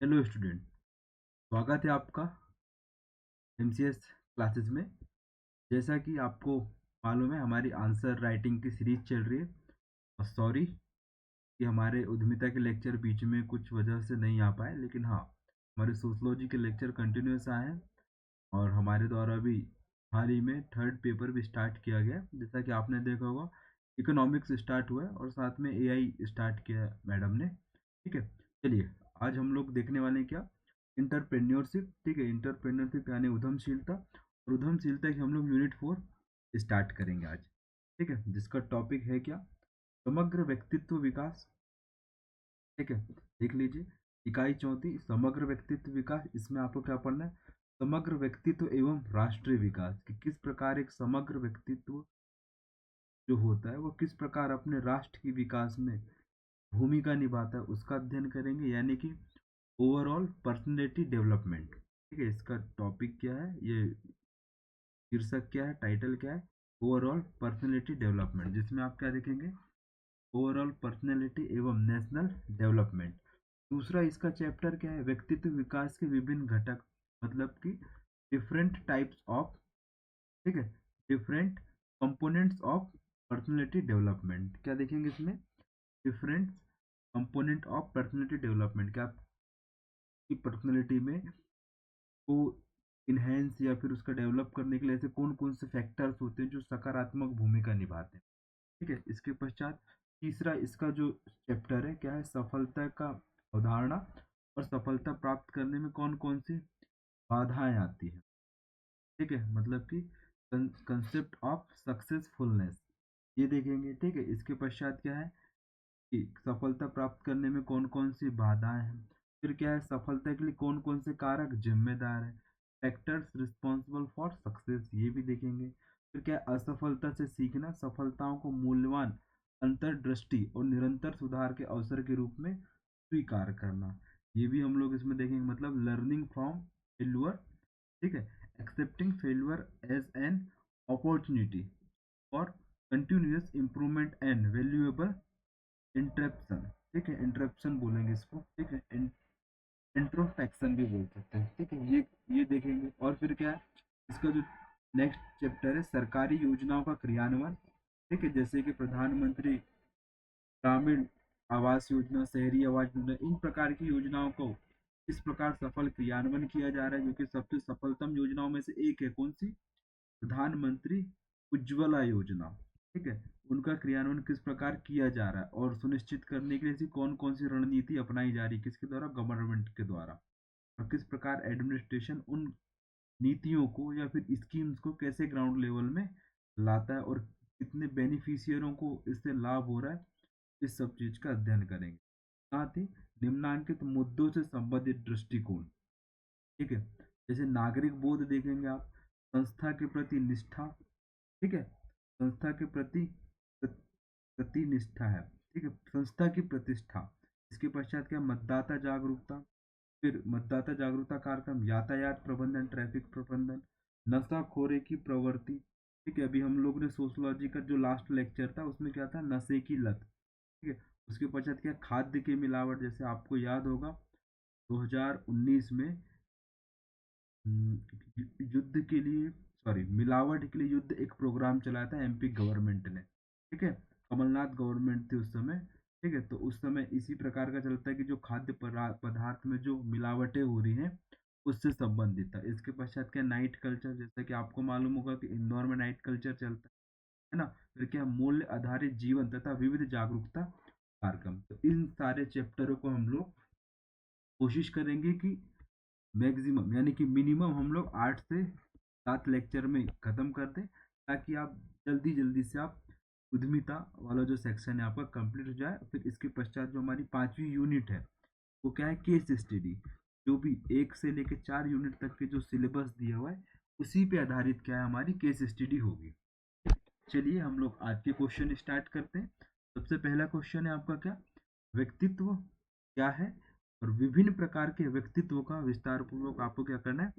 Hello student, स्वागत है आपका एमसीएस क्लासेस में। जैसा कि आपको मालूम है, हमारी आंसर राइटिंग की सीरीज चल रही है। और सॉरी कि हमारे उद्यमिता के लेक्चर बीच में कुछ वजह से नहीं आ पाए, लेकिन हाँ, हमारे सोशलॉजी के लेक्चर कंटिन्यूस आए हैं। और हमारे द्वारा भी हाल ही में थर्ड पेपर भी स्टार्ट किया गया है। जैसा कि आपने देखा होगा, इकोनॉमिक्स स्टार्ट हुआ है और साथ में एआई स्टार्ट किया है मैडम ने। ठीक है, चलिए आज हम लोग देखने वाले हैं क्या, इंटरप्रेन्योरशिप। ठीक है, इंटरप्रेन्योरशिप यानी उद्यमशीलता, और उद्यमशीलता की हम लोग यूनिट 4 स्टार्ट करेंगे आज। ठीक है, जिसका टॉपिक है क्या, समग्र व्यक्तित्व विकास। ठीक है, देख लीजिए, इकाई चौथी समग्र व्यक्तित्व विकास। इसमें आपको क्या पढ़ना है, समग्र व्यक्तित्व एवं राष्ट्रीय विकास, कि किस प्रकार एक समग्र व्यक्तित्व जो होता है वो किस प्रकार अपने राष्ट्र के विकास में भूमिका निभाता है, उसका अध्ययन करेंगे, यानी कि ओवरऑल पर्सनैलिटी डेवलपमेंट। ठीक है, इसका टॉपिक क्या है, ये शीर्षक क्या है, टाइटल क्या है, ओवरऑल पर्सनैलिटी डेवलपमेंट, जिसमें आप क्या देखेंगे, ओवरऑल पर्सनैलिटी एवं नेशनल डेवलपमेंट। दूसरा इसका चैप्टर क्या है, व्यक्तित्व विकास के विभिन्न घटक, मतलब कि डिफरेंट टाइप्स ऑफ, ठीक है, different components of personality development. क्या देखेंगे इसमें, different component of personality development, क्या आपकी पर्सनैलिटी में को इन्हेंस या फिर उसका डेवलप करने के लिए ऐसे कौन कौन से फैक्टर्स होते हैं जो सकारात्मक भूमिका निभाते हैं। ठीक है, इसके पश्चात तीसरा इसका जो चैप्टर है क्या है, सफलता का अवधारणा, और सफलता प्राप्त करने में कौन कौन सी बाधाएं आती है। ठीक है, मतलब कि कंसेप्ट ऑफ सक्सेसफुलनेस, ये देखेंगे। ठीक है, इसके पश्चात क्या है कि सफलता प्राप्त करने में कौन कौन सी बाधाएं हैं, फिर क्या है, सफलता के लिए कौन कौन से कारक जिम्मेदार हैं, फैक्टर्स रिस्पॉन्सिबल फॉर सक्सेस, ये भी देखेंगे। फिर क्या है, असफलता से सीखना, सफलताओं को मूल्यवान अंतर्दृष्टि और निरंतर सुधार के अवसर के रूप में स्वीकार करना, ये भी हम लोग इसमें देखेंगे, मतलब लर्निंग फ्रॉम फेल्यूर। ठीक है, accepting failure as an opportunity for continuous improvement and valuable interruption. ठीक है, इंटरप्शन बोलेंगे इसको। ठीक है, इंट्रोस्पेक्शन भी बोल सकते हैं। ठीक है, ये देखेंगे। और फिर क्या है, इसका जो नेक्स्ट चैप्टर है, सरकारी योजनाओं का क्रियान्वयन। ठीक है, जैसे कि प्रधानमंत्री ग्रामीण आवास योजना, शहरी आवास योजना, इन प्रकार की योजनाओं को किस प्रकार सफल क्रियान्वयन किया जा रहा है, जो कि सबसे सफलतम योजनाओं में से एक है, कौन सी, प्रधानमंत्री उज्ज्वला योजना। ठीक है, उनका क्रियान्वयन किस प्रकार किया जा रहा है, और सुनिश्चित करने के लिए ऐसी कौन कौन सी रणनीति अपनाई जा रही है, किसके द्वारा, गवर्नमेंट के द्वारा। और किस प्रकार एडमिनिस्ट्रेशन उन नीतियों को या फिर स्कीम्स को कैसे ग्राउंड लेवल में लाता है, और कितने बेनिफिशियरों को इससे लाभ हो रहा है, इस सब चीज का अध्ययन करेंगे। साथ ही निम्नांकित मुद्दों से संबंधित दृष्टिकोण। ठीक है, जैसे नागरिक बोध देखेंगे आप, संस्था के प्रति निष्ठा। ठीक है, संस्था के प्रति प्रतिनिष्ठा है। ठीक है, संस्था की प्रतिष्ठा। इसके पश्चात क्या, मतदाता जागरूकता, फिर मतदाता जागरूकता कार्यक्रम, यातायात प्रबंधन, ट्रैफिक प्रबंधन, नशाखोरी की प्रवृत्ति। ठीक है, अभी हम लोग ने सोशलॉजी का जो लास्ट लेक्चर था उसमें क्या था, नशे की लत। ठीक है, उसके पश्चात क्या, खाद्य की मिलावट, जैसे आपको याद होगा 2019 में युद्ध के लिए, सॉरी, मिलावट के लिए युद्ध, एक प्रोग्राम चलाया था एमपी गवर्नमेंट ने। ठीक है, कमलनाथ गवर्नमेंट थी उस समय। ठीक है, तो उस समय इसी प्रकार का चलता है कि जो खाद्य पदार्थ में जो मिलावटें हो रही हैं उससे संबंधित था। इसके पश्चात क्या, नाइट कल्चर, जैसा कि आपको मालूम होगा कि इंदौर में नाइट कल्चर चलता है ना। फिर क्या, मूल्य आधारित जीवन तथा विविध जागरूकता कार्यक्रम। तो इन सारे चैप्टरों को हम लोग कोशिश करेंगे कि मैक्सिमम यानी कि मिनिमम हम लोग 8 से 7 लेक्चर में खत्म कर दें, ताकि आप जल्दी जल्दी से आप उद्यमिता वाला जो सेक्शन है आपका कंप्लीट हो जाए। फिर इसके पश्चात जो हमारी 5वीं यूनिट है वो क्या है, केस स्टडी। जो भी 1 से लेकर 4 यूनिट तक के जो सिलेबस दिया हुआ है उसी पे आधारित क्या है, हमारी केस स्टडी होगी। चलिए हम लोग आज के क्वेश्चन स्टार्ट करते हैं। सबसे पहला क्वेश्चन है आपका क्या, व्यक्तित्व क्या है, और विभिन्न प्रकार के व्यक्तित्व का विस्तार पूर्वक आपको क्या करना है,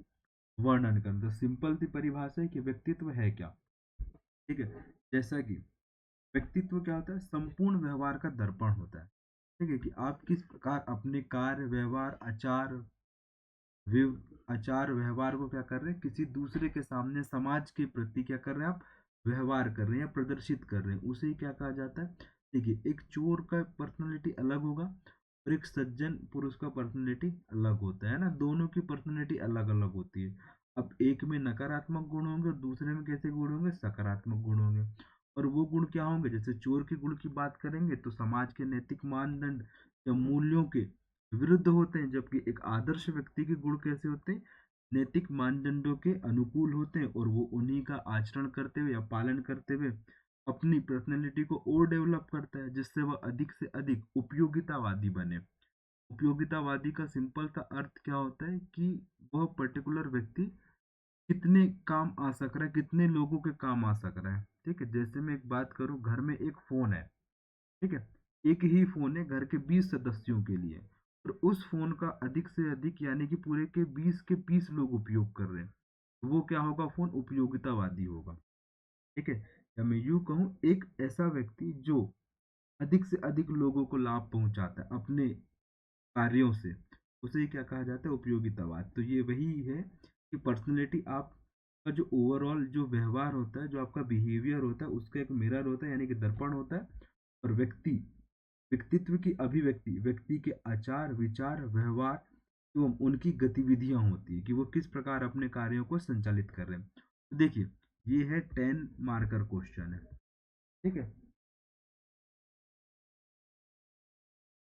वर्णन करना। तो सिंपल सी परिभाषा है कि व्यक्तित्व है क्या। ठीक है, जैसा कि व्यक्तित्व क्या होता है, संपूर्ण व्यवहार का दर्पण होता है। ठीक है, कि आप किस प्रकार अपने कार्य व्यवहार आचार व्यवहार को क्या कर रहे हैं, किसी दूसरे के सामने समाज के प्रति क्या कर रहे हैं आप, व्यवहार कर रहे हैं या प्रदर्शित कर रहे हैं, उसे ही क्या कहा जाता है। देखिए, एक चोर का पर्सनैलिटी अलग होगा और एक सज्जन पुरुष का पर्सनैलिटी अलग होता है ना, दोनों की पर्सनैलिटी अलग अलग होती है। अब एक में नकारात्मक गुण होंगे और दूसरे में कैसे गुण होंगे, सकारात्मक गुण होंगे। और वो गुण क्या होंगे, जैसे चोर के गुण की बात करेंगे तो समाज के नैतिक मानदंड या मूल्यों के विरुद्ध होते हैं, जबकि एक आदर्श व्यक्ति के गुण कैसे होते हैं, नैतिक मानदंडों के अनुकूल होते हैं और वो उन्हीं का आचरण करते हुए या पालन करते हुए अपनी पर्सनैलिटी को और डेवलप करता है, जिससे वह अधिक से अधिक उपयोगितावादी बने। उपयोगितावादी का सिंपल सा अर्थ क्या होता है कि वह पर्टिकुलर व्यक्ति कितने काम आ सक रहा है, कितने लोगों के काम आ सक रहा है। ठीक है, जैसे मैं एक बात करूं, घर में एक फोन है, ठीक है, एक ही फोन है घर के 20 सदस्यों के लिए, और उस फोन का अधिक से अधिक यानी कि पूरे के 20 के 20 लोग उपयोग कर रहे हैं, तो वो क्या होगा, फोन उपयोगितावादी होगा। ठीक है, या मैं यूं कहूं, एक ऐसा व्यक्ति जो अधिक से अधिक लोगों को लाभ पहुंचाता है अपने कार्यों से, उसे क्या कहा जाता है, उपयोगितावाद। तो ये वही है कि पर्सनैलिटी आपका जो ओवरऑल जो व्यवहार होता है, जो आपका बिहेवियर होता है, उसका एक मिरर होता है यानी कि दर्पण होता है। और व्यक्तित्व की अभिव्यक्ति व्यक्ति के आचार विचार व्यवहार एवं उनकी गतिविधियां होती है कि वो किस प्रकार अपने कार्यों को संचालित कर रहे हैं। तो देखिए, ये है 10 मार्कर क्वेश्चन है। ठीक है,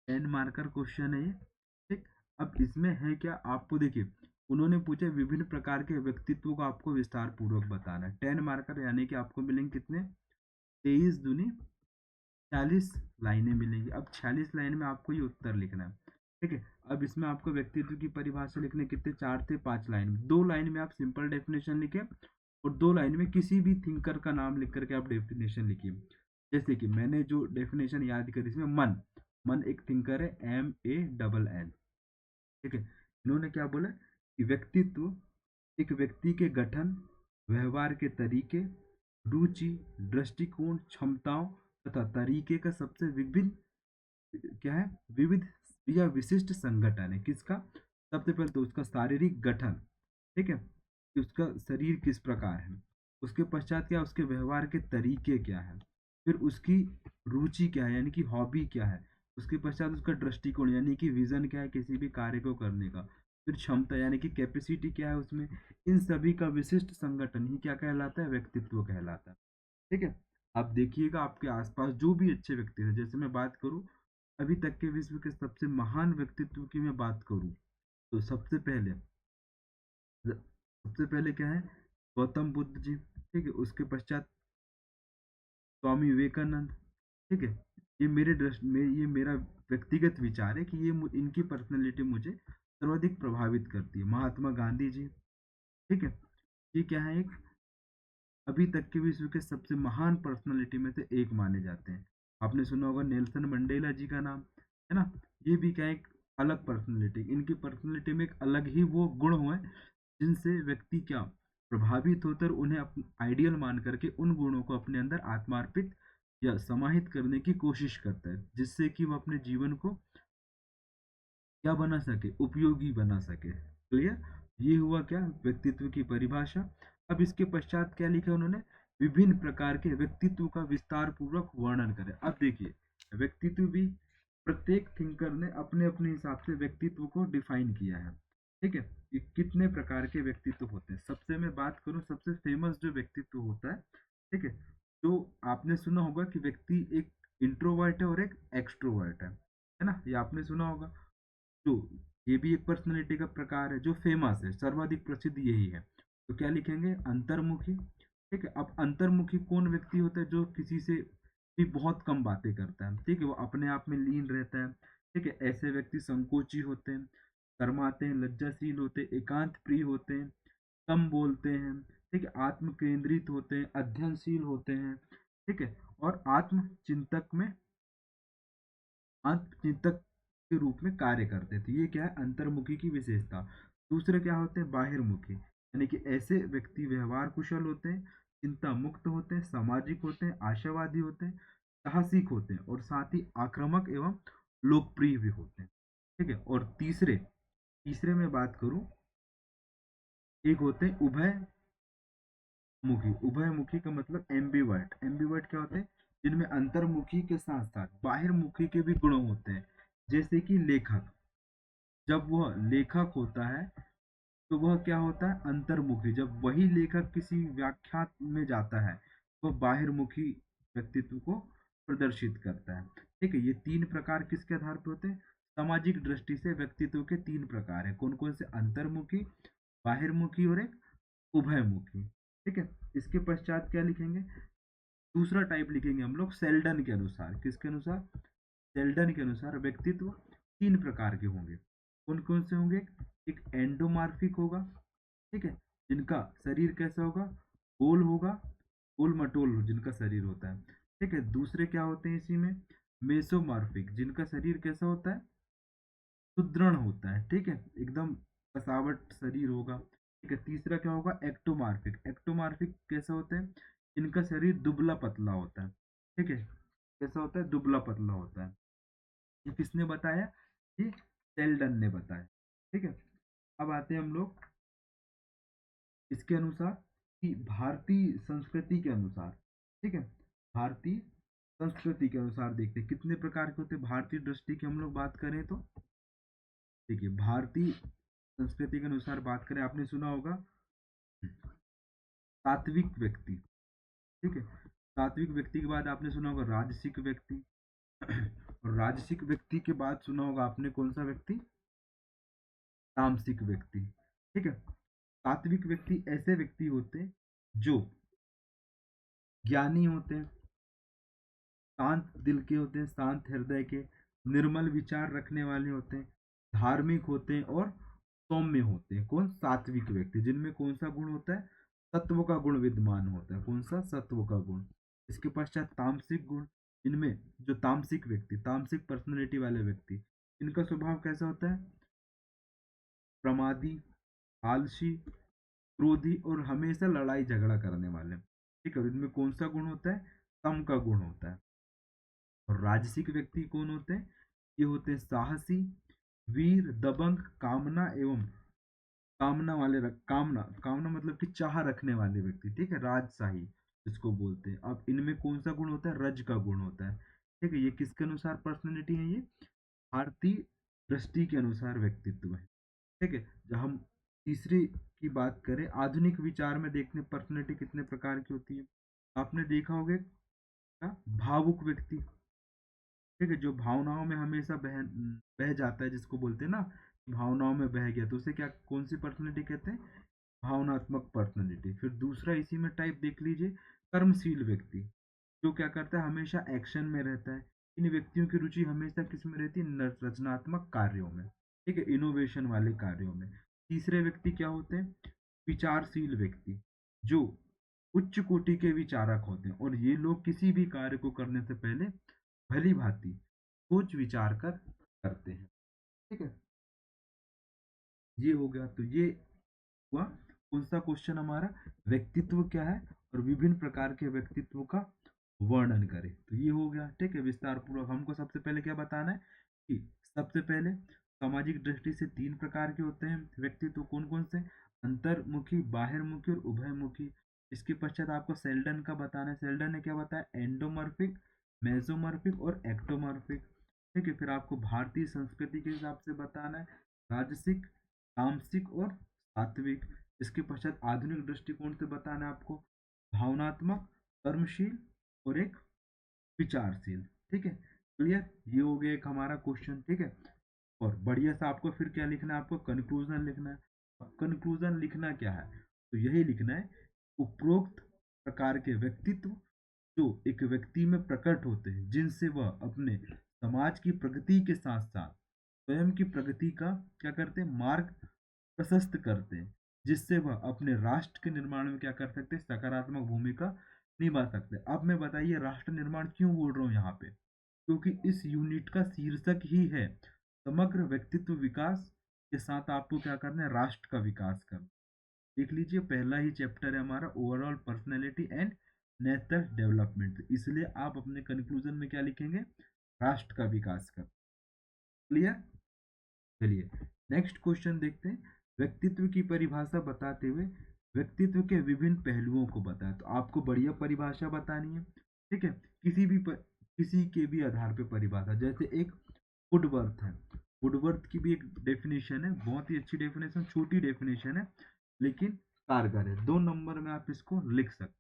10 मार्कर क्वेश्चन है ये। ठीक, अब इसमें है क्या, आपको देखिए, उन्होंने पूछे विभिन्न प्रकार के व्यक्तित्व को आपको विस्तार पूर्वक बताना है। 10 मार्कर यानी कि आपको मिलेंगे कितने, 23 दूनी 46 लाइनें मिलेंगी। अब 46 लाइन में आपको ये उत्तर लिखना है। ठीक है, अब इसमें आपको व्यक्तित्व की परिभाषा लिखने कितने, 4 थे 5 लाइन में। 2 लाइन में आप सिंपल डेफिनेशन लिखे और 2 लाइन में किसी भी थिंकर का नाम लिख करके आप डेफिनेशन लिखिए। जैसे कि मैंने जो डेफिनेशन याद करी, इसमें मन मन एक थिंकर है, MANN। ठीक है, इन्होंने क्या बोला कि व्यक्तित्व एक व्यक्ति के गठन, व्यवहार के तरीके, रुचि, दृष्टिकोण, क्षमताओं तथा तरीके का सबसे विभिन्न क्या है, विविध या विशिष्ट संगठन है। किसका, सबसे पहले तो उसका शारीरिक गठन, ठीक है, कि उसका शरीर किस प्रकार है। उसके पश्चात क्या, उसके व्यवहार के तरीके क्या है। फिर उसकी रुचि क्या है यानी कि हॉबी क्या है। उसके पश्चात उसका दृष्टिकोण यानी कि विजन क्या है किसी भी कार्य को करने का। फिर क्षमता यानी कि कैपेसिटी क्या है उसमें। इन सभी का विशिष्ट संगठन ही क्या कहलाता है, व्यक्तित्व कहलाता है। ठीक है, आप देखिएगा आपके आसपास जो भी अच्छे व्यक्ति हैं, जैसे मैं बात करूं अभी तक के विश्व के सबसे महान व्यक्तित्व की मैं बात करूं, तो सबसे पहले क्या है, गौतम बुद्ध जी। ठीक है, उसके पश्चात स्वामी विवेकानंद। ठीक है, ये मेरे दृष्टि में, ये मेरा व्यक्तिगत विचार है कि इनकी पर्सनैलिटी मुझे सर्वाधिक प्रभावित करती है। महात्मा गांधी जी। ठीक है, ये क्या है, एक अभी तक के विश्व के सबसे महान पर्सनालिटी में से एक माने जाते हैं। आपने सुना होगा नेल्सन मंडेला जी का नाम, है ना। ये भी क्या है, एक अलग पर्सनालिटी, इनकी पर्सनालिटी में एक अलग ही वो गुण हुए जिनसे व्यक्ति क्या प्रभावित होकर उन्हें आइडियल मान करके उन गुणों को अपने अंदर आत्मार्पित या समाहित करने की कोशिश करता है, जिससे कि वो अपने जीवन को क्या बना सके, उपयोगी बना सके। क्लियर, ये हुआ क्या, व्यक्तित्व की परिभाषा। अब इसके पश्चात क्या लिखा उन्होंने, विभिन्न प्रकार के व्यक्तित्व का विस्तार पूर्वक वर्णन करें। अब देखिए, व्यक्तित्व भी प्रत्येक थिंकर ने अपने अपने हिसाब से व्यक्तित्व को डिफाइन किया है। ठीक है, कि कितने प्रकार के व्यक्तित्व होते हैं। सबसे मैं बात करूं, सबसे फेमस जो व्यक्तित्व होता है, ठीक है, तो आपने सुना होगा कि व्यक्ति एक इंट्रोवर्ट है और एक एक्सट्रोवर्ट है ना, ये आपने सुना होगा। तो ये भी एक पर्सनैलिटी का प्रकार है जो फेमस है, सर्वाधिक प्रसिद्ध यही है। तो क्या लिखेंगे, अंतर्मुखी। ठीक है, अब अंतर्मुखी कौन व्यक्ति होता है, जो किसी से भी बहुत कम बातें करता है। ठीक है, वो अपने आप में लीन रहता है। ठीक है, ऐसे व्यक्ति संकोची होते हैं, शर्माते हैं, लज्जाशील होते हैं, एकांत प्रिय होते हैं, कम बोलते हैं। ठीक है, आत्म केंद्रित होते हैं, अध्ययनशील होते हैं। ठीक है, और आत्मचिंतक के रूप में कार्य करते थे। ये क्या है, अंतर्मुखी की विशेषता। दूसरे क्या होते हैं, बाहिर्मुखी, यानी कि ऐसे व्यक्ति व्यवहार कुशल होते हैं, चिंता मुक्त होते हैं, सामाजिक होते हैं, आशावादी होते हैं, साहसिक होते हैं और साथ ही आक्रामक एवं लोकप्रिय भी होते हैं। ठीक है, और तीसरे तीसरे में बात करूं, एक होते हैं उभयमुखी का मतलब एम्बीवर्ट। एम्बीवर्ट क्या होते हैं? जिनमें अंतर्मुखी के साथ साथ बाहिर्मुखी के भी गुण होते हैं। जैसे कि लेखक, जब वह लेखक होता है तो वह क्या होता है? अंतर्मुखी। जब वही लेखक किसी व्याख्या में जाता है, वह बाहिर्मुखी व्यक्तित्व को प्रदर्शित करता है। ठीक है, ये तीन प्रकार किसके आधार पर होते हैं? सामाजिक दृष्टि से व्यक्तित्व के तीन प्रकार है। कौन कौन से? अंतर्मुखी, बाहिर्मुखी और एक उभयमुखी। ठीक है, इसके पश्चात क्या लिखेंगे? दूसरा टाइप लिखेंगे हम लोग सेल्डन के अनुसार। किसके अनुसार? सेल्डन के अनुसार व्यक्तित्व तीन प्रकार के होंगे। कौन कौन से होंगे? एक एंडोमार्फिक होगा, ठीक है, जिनका शरीर कैसा होगा? गोल होगा, गोल मटोल जिनका शरीर होता है। ठीक है, दूसरे क्या होते हैं इसी में? मेसोमार्फिक, जिनका शरीर कैसा होता है? सुदृढ़ होता है, ठीक है, एकदम कसावट शरीर होगा। ठीक है, तीसरा क्या होगा? एक्टोमार्फिक। एक्टोमार्फिक कैसा होता है? इनका शरीर दुबला पतला होता है। ठीक है, कैसा होता है? दुबला पतला होता है। ये किसने बताया? ये सेल्डन ने बताया। ठीक है, अब आते हैं हम लोग इसके अनुसार कि भारतीय संस्कृति के अनुसार, ठीक है, भारतीय संस्कृति के अनुसार देखते हैं कितने प्रकार के होते हैं। भारतीय दृष्टि की हम लोग बात करें तो देखिए, भारतीय संस्कृति के अनुसार बात करें, आपने सुना होगा सात्विक व्यक्ति। ठीक है, सात्विक व्यक्ति के बाद आपने सुना होगा राजसिक व्यक्ति। और राजसिक व्यक्ति के बाद सुना होगा आपने कौन सा व्यक्ति? तामसिक व्यक्ति। ठीक है, सात्विक व्यक्ति ऐसे व्यक्ति होते हैं जो ज्ञानी होते हैं, शांत दिल के होते हैं, शांत हृदय के, निर्मल विचार रखने वाले होते हैं, धार्मिक होते हैं और सौम्य होते हैं। कौन? सात्विक व्यक्ति, जिनमें कौन सा गुण होता है? सत्व का गुण विद्यमान होता है। कौन सा? सत्व का गुण। इसके पश्चात तामसिक गुण, इनमें जो तामसिक व्यक्ति, तामसिक पर्सनैलिटी वाले व्यक्ति, इनका स्वभाव कैसा होता है? प्रमादी, आलसी, क्रोधी और हमेशा लड़ाई झगड़ा करने वाले। ठीक है, इनमें कौन सा गुण होता है? तम का गुण होता है। और राजसिक व्यक्ति कौन होते हैं? ये होते हैं साहसी, वीर, दबंग, कामना एवं कामना कामना मतलब कि चाह रखने वाले व्यक्ति। ठीक है, राजशाही जिसको बोलते हैं। अब इनमें कौन सा गुण होता है? रज का गुण होता है। ठीक है, ये किसके अनुसार पर्सनैलिटी है? ये भारतीय दृष्टि के अनुसार व्यक्तित्व है। ठीक है, जब हम तीसरी की बात करें, आधुनिक विचार में देखते हैं पर्सनैलिटी कितने प्रकार की होती है। आपने देखा होगा भावुक व्यक्ति। ठीक है, जो भावनाओं में हमेशा बह जाता है, जिसको बोलते हैं ना भावनाओं में बह गया, तो उसे क्या, कौन सी पर्सनैलिटी कहते हैं? भावनात्मक पर्सनैलिटी। फिर दूसरा इसी में टाइप देख लीजिए, कर्मशील व्यक्ति, जो क्या करता है? हमेशा एक्शन में रहता है। इन व्यक्तियों की रुचि हमेशा किस में रहती है? रचनात्मक कार्यों में। ठीक है, इनोवेशन वाले कार्यों में। तीसरे व्यक्ति क्या होते हैं? विचारशील व्यक्ति, जो उच्च कोटि के विचारक होते हैं, और ये लोग किसी भी कार्य को करने से पहले भली भांति सोच विचार कर करते हैं। ठीक है, ये हो गया। तो ये हुआ कौन सा क्वेश्चन हमारा? व्यक्तित्व क्या है और विभिन्न प्रकार के व्यक्तित्व का वर्णन करें। तो ये हो गया। ठीक है, विस्तार पूर्वक हमको सबसे पहले क्या बताना है कि सबसे पहले सामाजिक दृष्टि से तीन प्रकार के होते हैं व्यक्तित्व। कौन कौन से? अंतर्मुखी, बाहिर्मुखी और उभयमुखी। इसके पश्चात आपको सेल्डन का बताना है। सेल्डन ने क्या बताया? एंडोमॉर्फिक, मेसोमॉर्फिक और एक्टोमॉर्फिक। ठीक है, फिर आपको भारतीय संस्कृति के हिसाब से बताना है राजसिक, तामसिक और सात्विक। इसके पश्चात आधुनिक दृष्टिकोण से बताना है आपको भावनात्मक, कर्मशील और एक विचारशील। ठीक है, क्लियर? ये हो गया एक हमारा क्वेश्चन। ठीक है, और बढ़िया सा आपको फिर क्या लिखना है? आपको कंक्लूजन लिखना है। अब कंक्लूजन लिखना क्या है? तो यही लिखना है, उपरोक्त प्रकार के व्यक्तित्व जो एक व्यक्ति में प्रकट होते हैं, जिनसे वह अपने समाज की प्रगति के साथ साथ स्वयं की प्रगति का क्या करते हैं? मार्ग प्रशस्त करते हैं, जिससे वह अपने राष्ट्र के निर्माण में क्या कर सकते हैं? सकारात्मक भूमिका निभा सकते हैं। अब मैं बताइए राष्ट्र निर्माण क्यों बोल रहा हूँ यहाँ पे? क्योंकि इस यूनिट का शीर्षक ही है समग्र व्यक्तित्व विकास के साथ आपको क्या करना है? राष्ट्र का विकास करना। देख लीजिए, पहला ही चैप्टर है हमारा overall personality and national development. इसलिए आप अपने कंक्लूजन में क्या लिखेंगे? राष्ट्र का विकास कर। क्लियर। चलिए नेक्स्ट क्वेश्चन देखते हैं। व्यक्तित्व की परिभाषा बताते हुए व्यक्तित्व के विभिन्न पहलुओं को बताएं। तो आपको बढ़िया परिभाषा बतानी है, ठीक है। किसी के भी आधार पे परिभाषा, जैसे एक वुडवर्थ है, वुडवर्थ की भी एक डेफिनेशन है, बहुत ही अच्छी डेफिनेशन, छोटी डेफिनेशन है लेकिन कारगर है। 2 नंबर में आप इसको लिख सकते,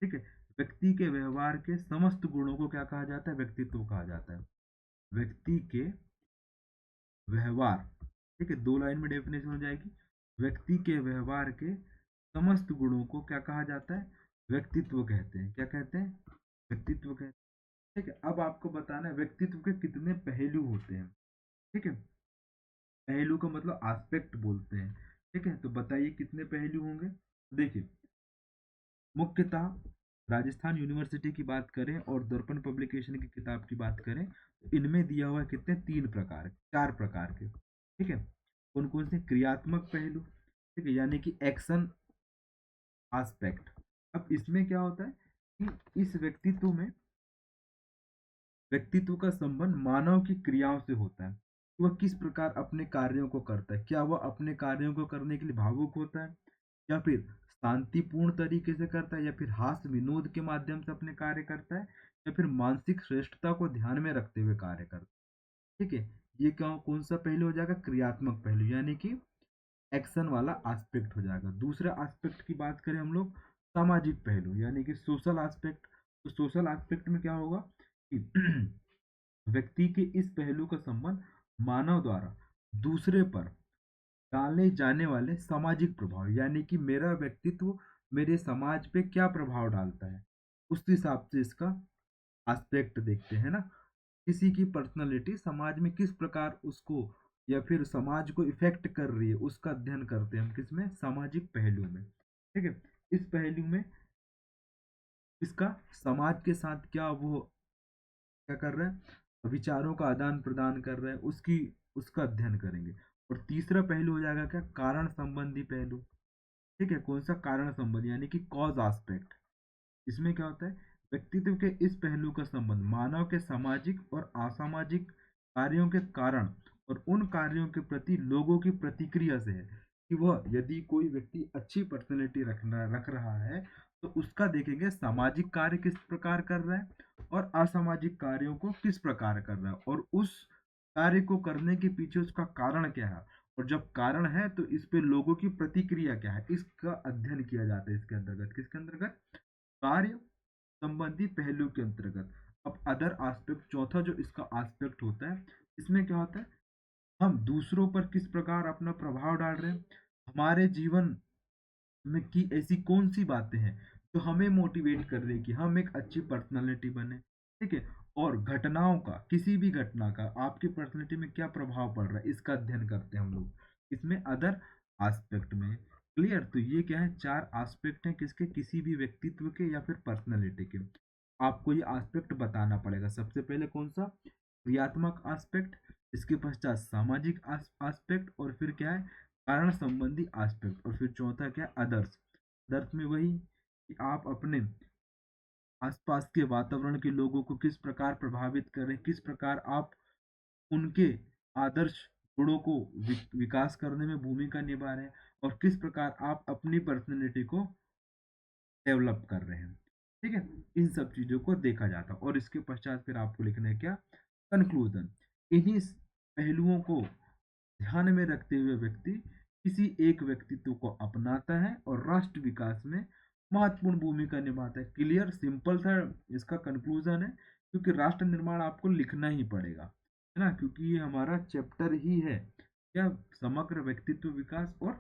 ठीक है। व्यक्ति के व्यवहार के समस्त गुणों को क्या कहा जाता है? व्यक्तित्व कहा जाता है। व्यक्ति के व्यवहार, ठीक है, 2 लाइन में डेफिनेशन हो जाएगी। व्यक्ति के व्यवहार के समस्त गुणों को क्या कहा जाता है? व्यक्तित्व कहते हैं। क्या कहते हैं? व्यक्तित्व कहते हैं, ठीक है। अब आपको बताना है व्यक्तित्व के कितने पहलू होते हैं, ठीक है। पहलू का मतलब एस्पेक्ट बोलते हैं, ठीक है। तो बताइए कितने पहलू होंगे। देखिए मुख्यतः राजस्थान यूनिवर्सिटी की बात करें और दर्पण पब्लिकेशन की किताब की बात करें तो इनमें दिया हुआ है कितने? 3 प्रकार, 4 प्रकार के, ठीक है। कौन कौन से? क्रियात्मक पहलू, ठीक है, यानी कि एक्शन एस्पेक्ट। अब इसमें क्या होता है कि इस व्यक्तित्व का संबंध मानव की क्रियाओं से होता है। वह किस प्रकार अपने कार्यों को करता है, क्या वह अपने कार्यों को करने के लिए भावुक होता है, या फिर शांतिपूर्ण तरीके से करता है, या फिर हास्य विनोद के माध्यम से अपने कार्य करता है, या फिर मानसिक श्रेष्ठता को ध्यान में रखते हुए कार्य करता है, ठीक है। ये क्या, कौन सा पहलू हो जाएगा? क्रियात्मक पहलू, यानी कि एक्शन वाला एस्पेक्ट हो जाएगा। दूसरा एस्पेक्ट की बात करें हम लोग, सामाजिक पहलू, यानी कि सोशल एस्पेक्ट। तो सोशल एस्पेक्ट में क्या होगा कि व्यक्ति के इस पहलू का संबंध मानव द्वारा दूसरे पर डाले जाने वाले सामाजिक प्रभाव, यानी कि मेरा व्यक्तित्व मेरे समाज पे क्या प्रभाव डालता है, उस हिसाब से इसका एस्पेक्ट देखते हैं ना। किसी की पर्सनालिटी समाज में किस प्रकार उसको या फिर समाज को इफेक्ट कर रही है, उसका अध्ययन करते हैं हम किसमें? सामाजिक पहलू में, ठीक है। इस पहलू में इसका समाज के साथ क्या वो क्या कर रहा है? विचारों का आदान प्रदान कर रहा है, उसकी उसका अध्ययन करेंगे। और तीसरा पहलू हो जाएगा क्या? कारण संबंधी पहलू, ठीक है। कौन सा? कारण संबंधी, यानी कि कॉज एस्पेक्ट। इसमें क्या होता है? व्यक्तित्व के इस पहलू का संबंध मानव के सामाजिक और असामाजिक कार्यों के कारण और उन कार्यों के प्रति लोगों की प्रतिक्रिया से है। कि वह यदि कोई व्यक्ति अच्छी पर्सनैलिटी रख रहा है तो उसका देखेंगे सामाजिक कार्य किस प्रकार कर रहा है और असामाजिक कार्यों को किस प्रकार कर रहा है, और उस कार्य को करने के पीछे उसका कारण क्या है, और जब कारण है तो इस पे लोगों की प्रतिक्रिया क्या है, इसका अध्ययन किया जाता है इसके अंतर्गत। किसके अंतर्गत? कार्य संबंधी पहलू के अंतर्गत। अब अदर एस्पेक्ट, चौथा जो इसका एस्पेक्ट होता है, इसमें क्या होता है? हम दूसरों पर किस प्रकार अपना प्रभाव डाल रहे हैं, हमारे जीवन में की ऐसी कौन सी बातें हैं जो हमें मोटिवेट कर रही है कि हम एक अच्छी पर्सनालिटी बने, ठीक है। और घटनाओं का, किसी भी घटना का आपकी पर्सनालिटी में क्या प्रभाव पड़ रहा है, इसका अध्ययन करते हैं हम लोग इसमें अदर एस्पेक्ट में। क्लियर। तो ये क्या है? 4 एस्पेक्ट हैं किसके? किसी भी व्यक्तित्व के या फिर पर्सनालिटी के। आपको ये एस्पेक्ट बताना पड़ेगा। सबसे पहले कौन सा? क्रियात्मक एस्पेक्ट, इसके पश्चात सामाजिक एस्पेक्ट, और फिर क्या है? कारण संबंधी एस्पेक्ट, और फिर चौथा क्या? अदर्स। अदर्स में वही कि आप अपने आसपास के वातावरण के लोगों को किस प्रकार प्रभावित करें, किस प्रकार आप उनके आदर्श गुणों को विकास करने में भूमिका निभा रहे हैं, और किस प्रकार आप अपनी पर्सनैलिटी को डेवलप कर रहे हैं, ठीक है। इन सब चीजों को देखा जाता है और इसके पश्चात फिर आपको लिखना है क्या? कंक्लूजन। इन्हीं पहलुओं को ध्यान में रखते हुए व्यक्ति किसी एक व्यक्तित्व को अपनाता है और राष्ट्र विकास में महत्वपूर्ण भूमिका निभाता है। क्लियर, सिंपल सा इसका कंक्लूजन है, क्योंकि राष्ट्र निर्माण आपको लिखना ही पड़ेगा, है ना, क्योंकि ये हमारा चैप्टर ही है क्या? समग्र व्यक्तित्व विकास और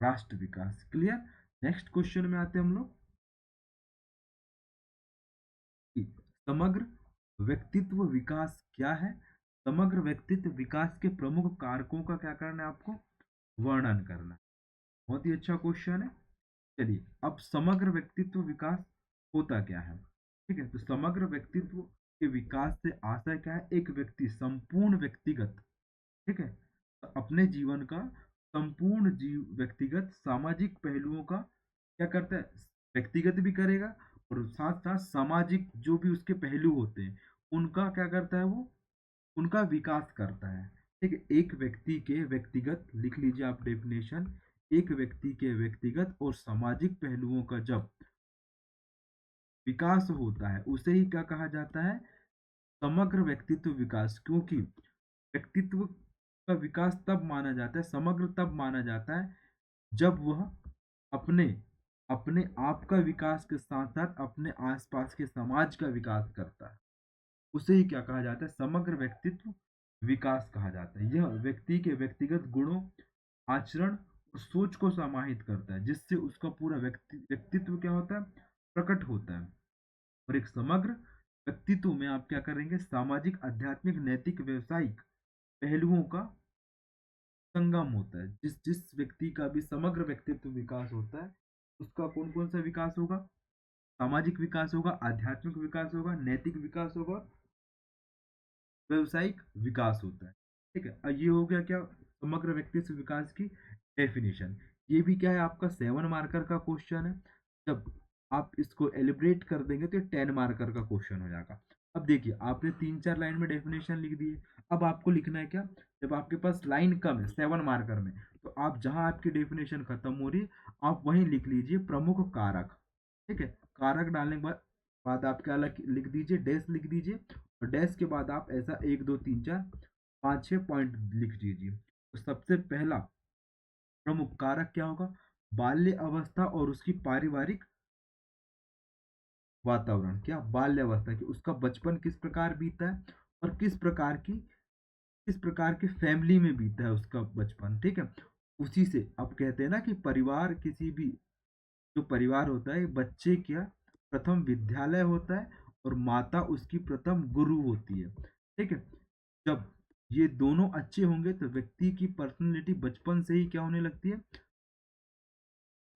राष्ट्र विकास। क्लियर। नेक्स्ट क्वेश्चन में आते हैं हम लोग कि समग्र व्यक्तित्व विकास क्या है। समग्र व्यक्तित्व विकास के प्रमुख कारकों का क्या करना है आपको? वर्णन करना है। बहुत ही अच्छा क्वेश्चन है। चलिए, अब समग्र व्यक्तित्व विकास होता क्या है, ठीक है। तो समग्र व्यक्तित्व के विकास से आशय क्या है? एक व्यक्ति संपूर्ण व्यक्तिगत, ठीक है, तो अपने जीवन का संपूर्ण व्यक्तिगत सामाजिक पहलुओं का क्या करता है? व्यक्तिगत भी करेगा और साथ साथ सामाजिक जो भी उसके पहलू होते हैं उनका क्या करता है? वो उनका विकास करता है। ठीक है, एक व्यक्ति के व्यक्तिगत, लिख लीजिए आप डेफिनेशन, एक व्यक्ति के व्यक्तिगत और सामाजिक पहलुओं का जब विकास होता है उसे ही क्या कहा जाता है, समग्र व्यक्तित्व विकास। क्योंकि व्यक्तित्व का विकास तब माना जाता है, समग्र तब माना जाता है जब वह अपने अपने आप का विकास के साथ साथ अपने आसपास के समाज का विकास करता है। उसे ही क्या कहा जाता है, समग्र व्यक्तित्व विकास कहा जाता है। यह व्यक्ति के व्यक्तिगत गुणों, आचरण और सोच को समाहित करता है, जिससे उसका पूरा व्यक्तित्व क्या होता है, प्रकट होता है। और एक समग्र व्यक्तित्व में आप क्या करेंगे, सामाजिक, आध्यात्मिक, नैतिक, व्यवसायिक पहलुओं का संगम होता है। जिस जिस व्यक्ति का भी समग्र व्यक्तित्व विकास होता है, उसका कौन कौन सा विकास होगा, सामाजिक विकास होगा, आध्यात्मिक विकास होगा, नैतिक विकास होगा, व्यवसायिक विकास होता है। ठीक है, ये हो गया क्या, समग्र व्यक्तित्व विकास की डेफिनेशन। ये भी क्या है, आपका 7 मार्कर का क्वेश्चन है। जब आप इसको एलिब्रेट कर देंगे तो 10 मार्कर का क्वेश्चन हो जाएगा। अब देखिए, आपने 3-4 लाइन में डेफिनेशन लिख दी है। अब आपको लिखना है क्या, जब आपके पास लाइन कम है 7 मार्कर में, तो आप जहां आपकी डेफिनेशन खत्म हो रही है, आप वहीं लिख लीजिए प्रमुख कारक। ठीक है, कारक डालने के बाद आप क्या लिख दीजिए, डैश लिख दीजिए। और डैश के बाद आप ऐसा 1 2 3 4 5 6 पॉइंट लिख दीजिए। तो सबसे पहला प्रमुख कारक क्या होगा, बाल्य अवस्था और उसकी पारिवारिक वातावरण। क्या, बाल्य अवस्था की उसका बचपन किस प्रकार बीता है, और किस प्रकार की फैमिली में बीता है उसका बचपन। ठीक है, उसी से अब कहते हैं ना कि परिवार, किसी भी जो परिवार होता है, बच्चे क्या प्रथम विद्यालय होता है, और माता उसकी प्रथम गुरु होती है। ठीक है, जब ये दोनों अच्छे होंगे तो व्यक्ति की पर्सनैलिटी बचपन से ही क्या होने लगती है,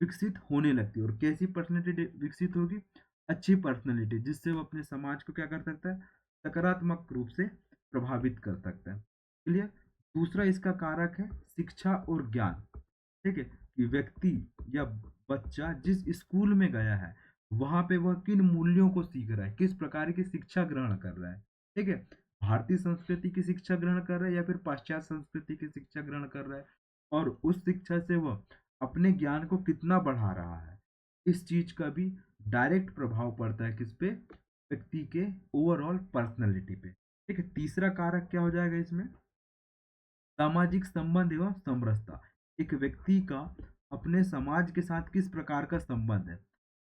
विकसित होने लगती है। और कैसी पर्सनैलिटी विकसित होगी, अच्छी पर्सनैलिटी, जिससे वो अपने समाज को क्या कर सकता है, सकारात्मक रूप से प्रभावित कर सकता है। क्लियर। दूसरा इसका कारक है शिक्षा और ज्ञान। ठीक है, कि व्यक्ति या बच्चा जिस स्कूल में गया है, वहां पे वह किन मूल्यों को सीख रहा है, किस प्रकार की शिक्षा ग्रहण कर रहा है। ठीक है, भारतीय संस्कृति की शिक्षा ग्रहण कर रहा है या फिर पाश्चात्य संस्कृति की शिक्षा ग्रहण कर रहा है, और उस शिक्षा से वह अपने ज्ञान को कितना बढ़ा रहा है, इस चीज का भी डायरेक्ट प्रभाव पड़ता है किस पे, व्यक्ति के ओवरऑल पर्सनैलिटी पे। ठीक है, तीसरा कारक क्या हो जाएगा इसमें, सामाजिक संबंध एवं समरसता। एक व्यक्ति का अपने समाज के साथ किस प्रकार का संबंध है।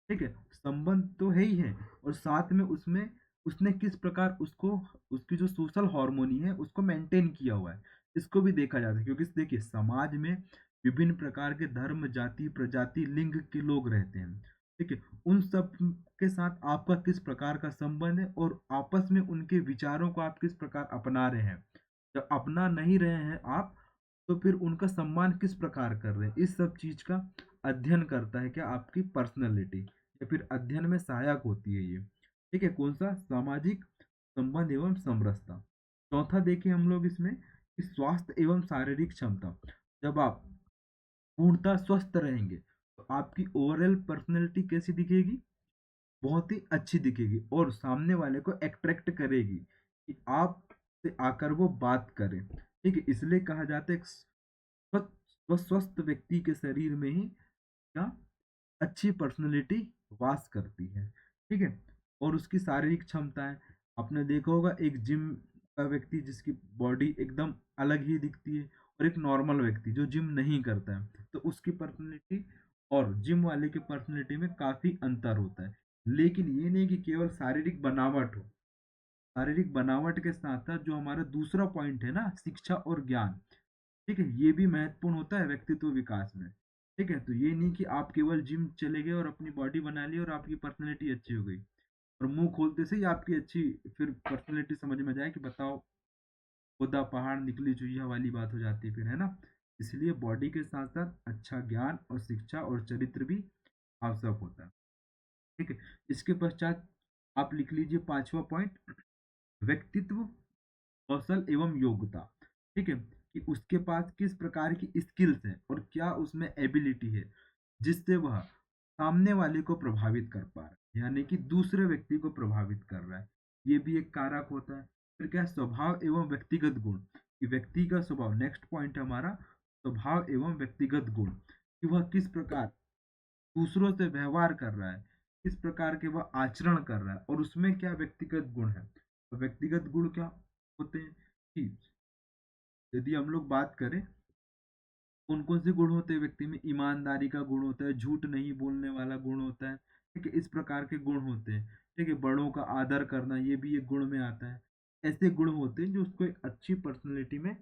ठीक है, संबंध तो है ही है, और साथ में उसमें उसने किस प्रकार उसको, उसकी जो सोशल हार्मोनी है उसको मेंटेन किया हुआ है, इसको भी देखा जाता है। क्योंकि देखिए, समाज में विभिन्न प्रकार के धर्म, जाति, प्रजाति, लिंग के लोग रहते हैं। ठीक है, उन सब के साथ आपका किस प्रकार का संबंध है, और आपस में उनके विचारों को आप किस प्रकार अपना रहे हैं। जब अपना नहीं रहे हैं आप, तो फिर उनका सम्मान किस प्रकार कर रहे हैं, इस सब चीज का अध्ययन करता है क्या, आपकी पर्सनैलिटी, या फिर अध्ययन में सहायक होती है ये। ठीक है, कौन सा, सामाजिक संबंध एवं समरसता। चौथा देखिए हम लोग इसमें कि स्वास्थ्य एवं शारीरिक क्षमता। जब आप पूर्णतः स्वस्थ रहेंगे तो आपकी ओवरऑल पर्सनैलिटी कैसी दिखेगी, बहुत ही अच्छी दिखेगी, और सामने वाले को अट्रैक्ट करेगी कि आप से आकर वो बात करे। ठीक है, इसलिए कहा जाता है स्वस्थ व्यक्ति के शरीर में ही क्या, अच्छी पर्सनैलिटी वास करती है। ठीक है, और उसकी शारीरिक क्षमताएं, आपने देखा होगा एक जिम का व्यक्ति जिसकी बॉडी एकदम अलग ही दिखती है, और एक नॉर्मल व्यक्ति जो जिम नहीं करता है, तो उसकी पर्सनैलिटी और जिम वाले की पर्सनैलिटी में काफी अंतर होता है। लेकिन ये नहीं कि केवल शारीरिक बनावट हो, शारीरिक बनावट के साथ साथ जो हमारा दूसरा पॉइंट है ना, शिक्षा और ज्ञान। ठीक है, ये भी महत्वपूर्ण होता है व्यक्तित्व विकास में। ठीक है, तो ये नहीं कि आप केवल जिम चले गए और अपनी बॉडी बना ली और आपकी पर्सनैलिटी अच्छी हो गई, और मुंह खोलते से ही आपकी अच्छी फिर पर्सनैलिटी समझ में जाए कि बताओ, खुदा पहाड़ निकली चुईया वाली बात हो जाती है फिर, है ना। इसलिए बॉडी के साथ साथ अच्छा ज्ञान और शिक्षा और चरित्र भी आवश्यक होता है। ठीक है, इसके पश्चात आप लिख लीजिए 5वां पॉइंट, व्यक्तित्व, कौशल एवं योग्यता। ठीक है, कि उसके पास किस प्रकार की स्किल्स है और क्या उसमें एबिलिटी है, जिससे वह सामने वाले को प्रभावित कर पा रहा है, यानी कि दूसरे व्यक्ति को प्रभावित कर रहा है। ये भी एक कारक होता है। फिर क्या है, स्वभाव एवं व्यक्तिगत गुण, कि व्यक्ति का स्वभाव, नेक्स्ट पॉइंट है हमारा स्वभाव एवं व्यक्तिगत गुण, कि वह किस प्रकार दूसरों से व्यवहार कर रहा है, किस प्रकार के वह आचरण कर रहा है, और उसमें क्या व्यक्तिगत गुण है। तो व्यक्तिगत गुण क्या होते हैं कि यदि हम लोग बात करें कौन कौन से गुण होते हैं व्यक्ति में, ईमानदारी का गुण होता है, झूठ नहीं बोलने वाला गुण होता है, ठीक है, इस प्रकार के गुण होते हैं, ठीक है, बड़ों का आदर करना ये भी एक गुण में आता है। ऐसे गुण होते हैं जो उसको एक अच्छी पर्सनैलिटी में